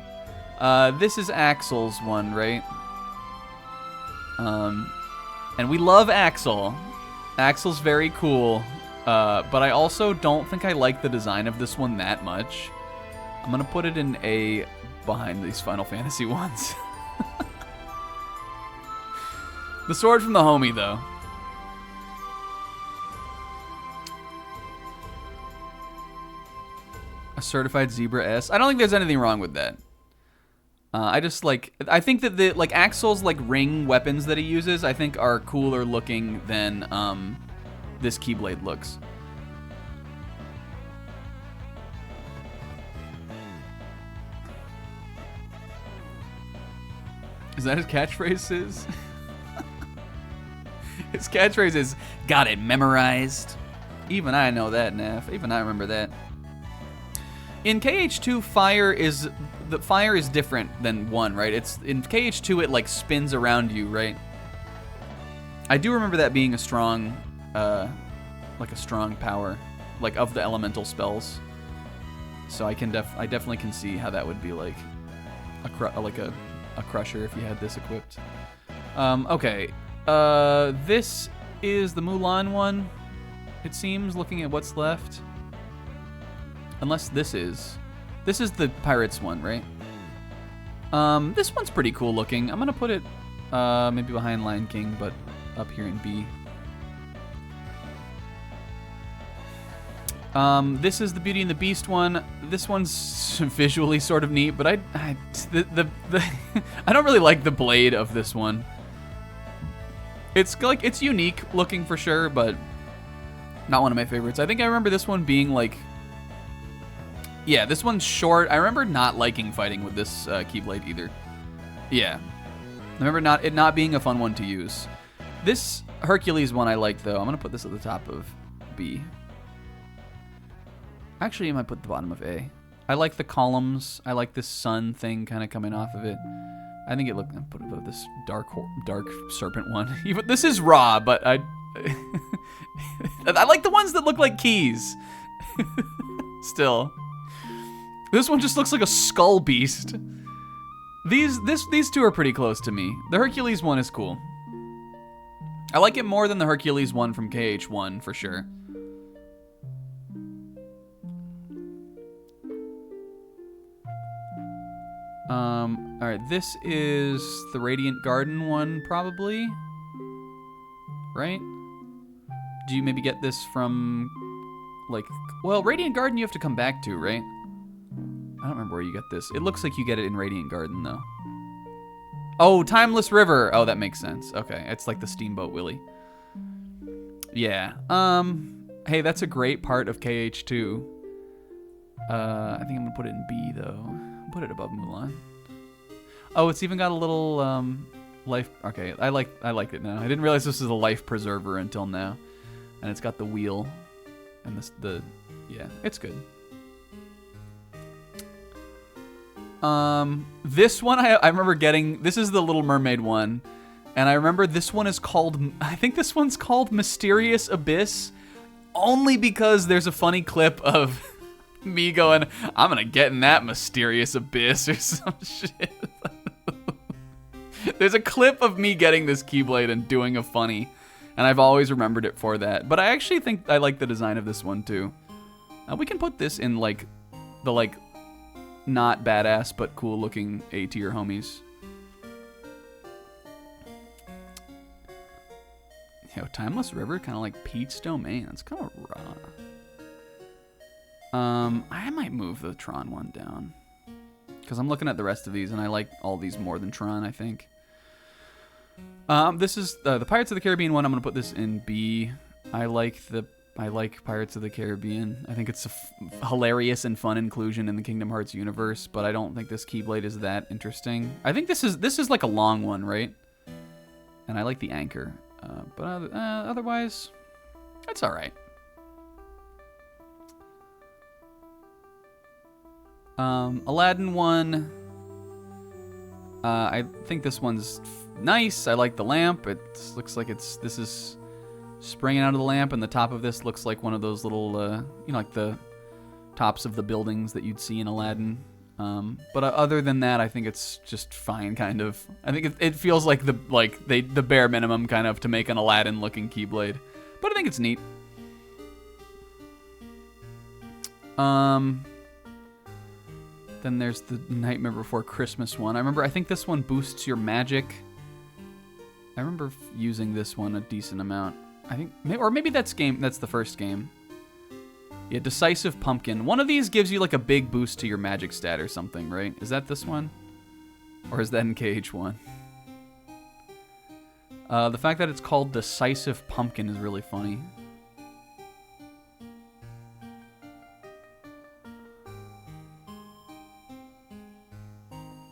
This is Axel's one, right? And we love Axel. Axel's very cool. But I also don't think I like the design of this one that much. I'm gonna put it in A behind these Final Fantasy ones. The sword from the homie, though. A certified Zebra S. I don't think there's anything wrong with that. I just like, I think that the like Axel's like ring weapons that he uses, I think are cooler looking than this Keyblade looks. Is that his catchphrase is? His catchphrase is, got it memorized. Even I know that, Naf. Even I remember that. In KH2, fire is different than 1, right? It's in KH2 it like spins around you, right? I do remember that being a strong like a strong power, like of the elemental spells. So I definitely can see how that would be like a crusher if you had this equipped. Okay. This is the Mulan one, it seems, looking at what's left. Unless this is the Pirates one, right? This one's pretty cool looking. I'm gonna put it maybe behind Lion King, but up here in B. This is the Beauty and the Beast one. This one's visually sort of neat, but I don't really like the blade of this one. It's like, it's unique looking for sure, but not one of my favorites. I think I remember this one being like, yeah, this one's short. I remember not liking fighting with this Keyblade either. Yeah, I remember it not being a fun one to use. This Hercules one I like though. I'm gonna put this at the top of B. Actually, I might put the bottom of A. I like the columns. I like this sun thing kind of coming off of it. I think it looked. I'll put it above this dark serpent one. Even this is raw, but I like the ones that look like keys. Still, this one just looks like a skull beast. These two are pretty close to me. The Hercules one is cool. I like it more than the Hercules one from KH1 for sure. Alright, this is the Radiant Garden one, probably. Right? Do you maybe get this from, like... Well, Radiant Garden you have to come back to, right? I don't remember where you get this. It looks like you get it in Radiant Garden, though. Oh, Timeless River! Oh, that makes sense. Okay, it's like the Steamboat Willie. Yeah. Hey, that's a great part of KH2. I think I'm gonna put it in B, though. Put it above Mulan. Oh, it's even got a little life. Okay, I like it now. I didn't realize this was a life preserver until now, and it's got the wheel, and yeah, it's good. This one I remember getting. This is the Little Mermaid one, and I remember this one is called. I think this one's called Mysterious Abyss, only because there's a funny clip of me going, I'm gonna get in that mysterious abyss or some shit. There's a clip of me getting this Keyblade and doing a funny, And I've always remembered it for that. But I actually think I like the design of this one too. We can put this in like the like not badass but cool looking A tier homies. Yo, Timeless River, kind of like Pete's Domain. It's kind of raw. I might move the Tron one down. Because I'm looking at the rest of these, and I like all these more than Tron, I think. This is the Pirates of the Caribbean one. I'm going to put this in B. I like Pirates of the Caribbean. I think it's a hilarious and fun inclusion in the Kingdom Hearts universe, but I don't think this Keyblade is that interesting. I think this is like a long one, right? And I like the anchor. But otherwise, it's all right. Aladdin one. I think this one's nice. I like the lamp. It looks like this is springing out of the lamp, and the top of this looks like one of those little, like the tops of the buildings that you'd see in Aladdin. But other than that, I think it's just fine, kind of. I think it feels like the bare minimum, kind of, to make an Aladdin-looking Keyblade. But I think it's neat. Then there's the Nightmare Before Christmas one. I think this one boosts your magic. I remember using this one a decent amount. I think, or maybe that's the first game. Yeah, Decisive Pumpkin. One of these gives you like a big boost to your magic stat or something, right? Is that this one? Or is that in KH1? The fact that it's called Decisive Pumpkin is really funny.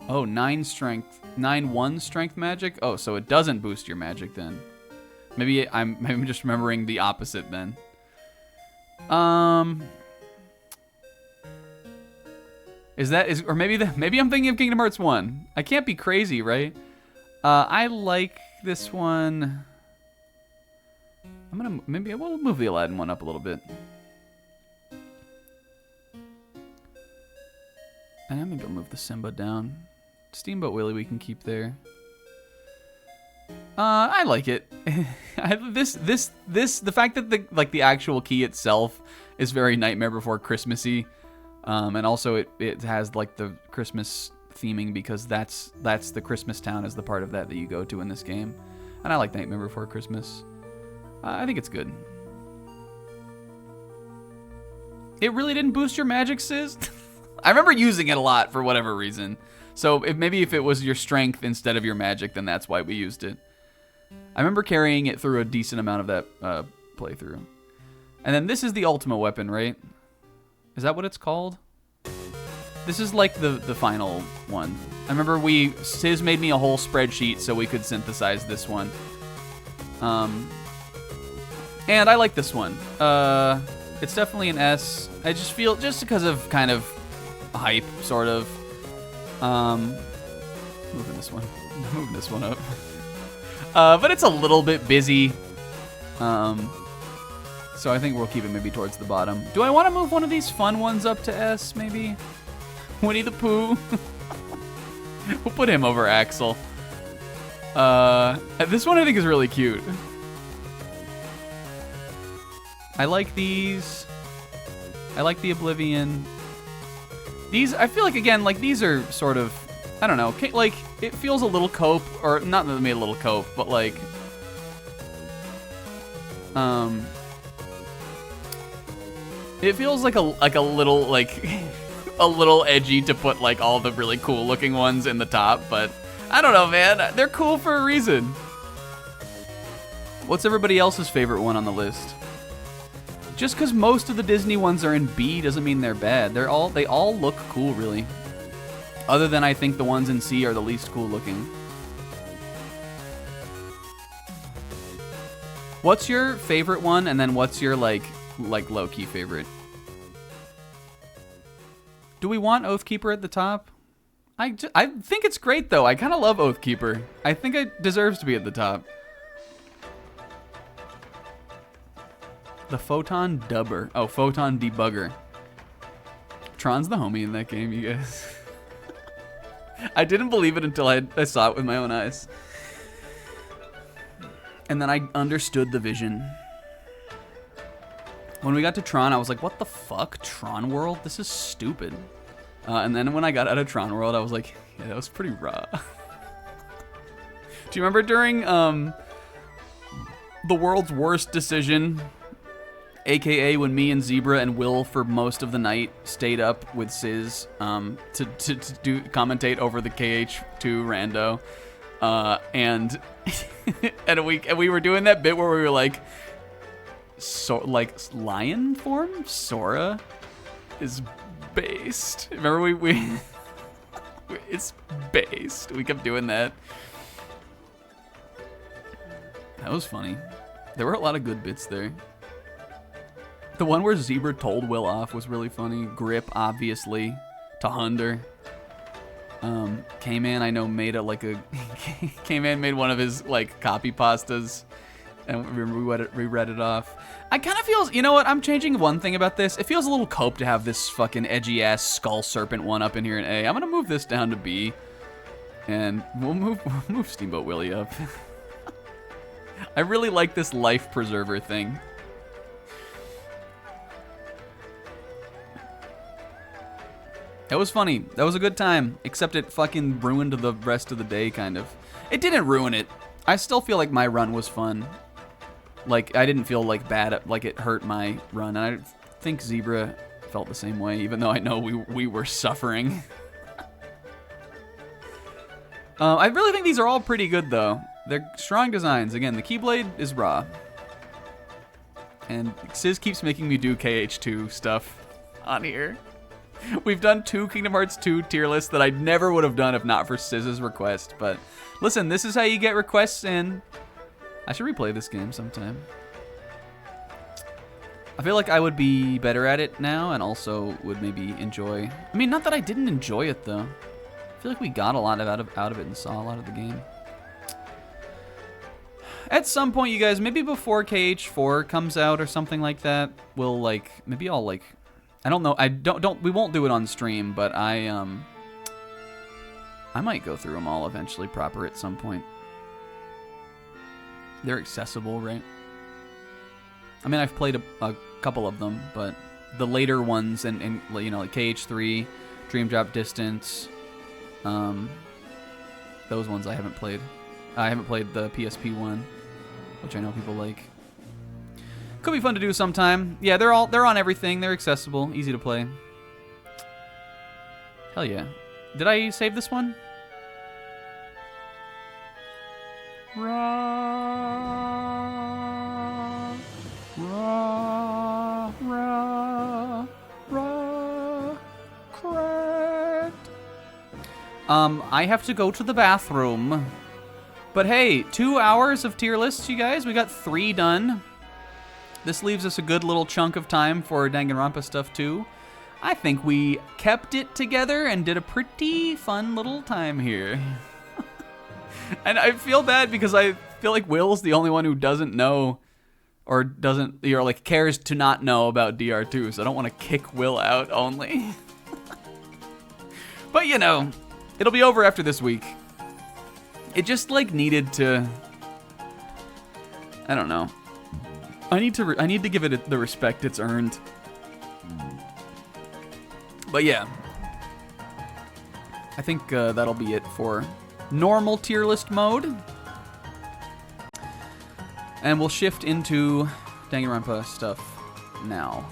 Oh, 9 strength. 9-1 strength magic? Oh, so it doesn't boost your magic then. Maybe I'm just remembering the opposite then. Or maybe I'm thinking of Kingdom Hearts 1. I can't be crazy, right? I like this one. Maybe we'll move the Aladdin one up a little bit. And maybe I'll move the Simba down. Steamboat Willie we can keep there. I like it. The fact that the actual key itself is very Nightmare Before Christmassy, and also it has like the Christmas theming because that's the Christmas town is the part of that you go to in this game, and I like Nightmare Before Christmas. I think it's good. It really didn't boost your magic, sis. I remember using it a lot for whatever reason. So maybe if it was your strength instead of your magic, then that's why we used it. I remember carrying it through a decent amount of that playthrough. And then this is the ultimate weapon, right? Is that what it's called? This is like the final one. I remember Sis made me a whole spreadsheet so we could synthesize this one. And I like this one. It's definitely an S. I just feel, just because of kind of hype, sort of. Moving this one up. But it's a little bit busy. So I think we'll keep it maybe towards the bottom. Do I want to move one of these fun ones up to S, maybe? Winnie the Pooh. We'll put him over Axel. This one I think is really cute. I like these. I like the Oblivion. These, I feel like, again, like, these are sort of, I don't know, like, it feels a little cope, or not that they made a little cope, but, like, it feels like a little, like, a little edgy to put, like, all the really cool-looking ones in the top, but I don't know, man. They're cool for a reason. What's everybody else's favorite one on the list? Just because most of the Disney ones are in B doesn't mean they're bad. They all look cool, really. Other than I think the ones in C are the least cool looking. What's your favorite one, and then what's your like low-key favorite? Do we want Oathkeeper at the top? I think it's great, though. I kind of love Oathkeeper. I think it deserves to be at the top. The Photon Dubber. Oh, Photon Debugger. Tron's the homie in that game, you guys. I didn't believe it until I saw it with my own eyes. And then I understood the vision. When we got to Tron, I was like, what the fuck? Tron World? This is stupid. And then when I got out of Tron World, I was like, yeah, that was pretty raw. Do you remember during the world's worst decision, aka when me and Zebra and Will for most of the night stayed up with Sizz to commentate over the KH2 rando, and and we were doing that bit where we were like, lion form Sora is based. Remember we it's based. We kept doing that. That was funny. There were a lot of good bits there. The one where Zebra told Will off was really funny. Grip, obviously, to Hunder. K-Man, I know, made K-Man made one of his like copy pastas, and we read it off. I kind of feel, you know what? I'm changing one thing about this. It feels a little cope to have this fucking edgy ass skull serpent one up in here in A. I'm gonna move this down to B, and we'll move Steamboat Willie up. I really like this life preserver thing. That was funny. That was a good time, except it fucking ruined the rest of the day, kind of. It didn't ruin it. I still feel like my run was fun. Like, I didn't feel like bad, like it hurt my run. And I think Zebra felt the same way, even though I know we were suffering. I really think these are all pretty good, though. They're strong designs. Again, the Keyblade is raw. And Sizz keeps making me do KH2 stuff on here. We've done 2 Kingdom Hearts 2 tier lists that I never would have done if not for Sizz's request. But listen, this is how you get requests in. I should replay this game sometime. I feel like I would be better at it now and also would maybe enjoy. I mean, not that I didn't enjoy it, though. I feel like we got a lot out of it and saw a lot of the game. At some point, you guys, maybe before KH4 comes out or something like that, we'll like, maybe I'll like, I don't know, we won't do it on stream, but I might go through them all eventually proper at some point. They're accessible, right? I mean, I've played a couple of them, but the later ones and you know, like KH3, Dream Drop Distance, those ones I haven't played. I haven't played the PSP one, which I know people like. Could be fun to do sometime. Yeah, they're on everything. They're accessible, easy to play. Hell yeah. Did I save this one? Correct. I have to go to the bathroom. But hey, 2 hours of tier lists, you guys. We got 3 done. This leaves us a good little chunk of time for Danganronpa stuff too. I think we kept it together and did a pretty fun little time here. And I feel bad because I feel like Will's the only one who doesn't know or doesn't, or like cares to not know about DR2, so I don't want to kick Will out only. But you know, it'll be over after this week. It just like needed to, I don't know. I need to give it the respect it's earned. But yeah, I think that'll be it for normal tier list mode. And we'll shift into Danganronpa stuff now.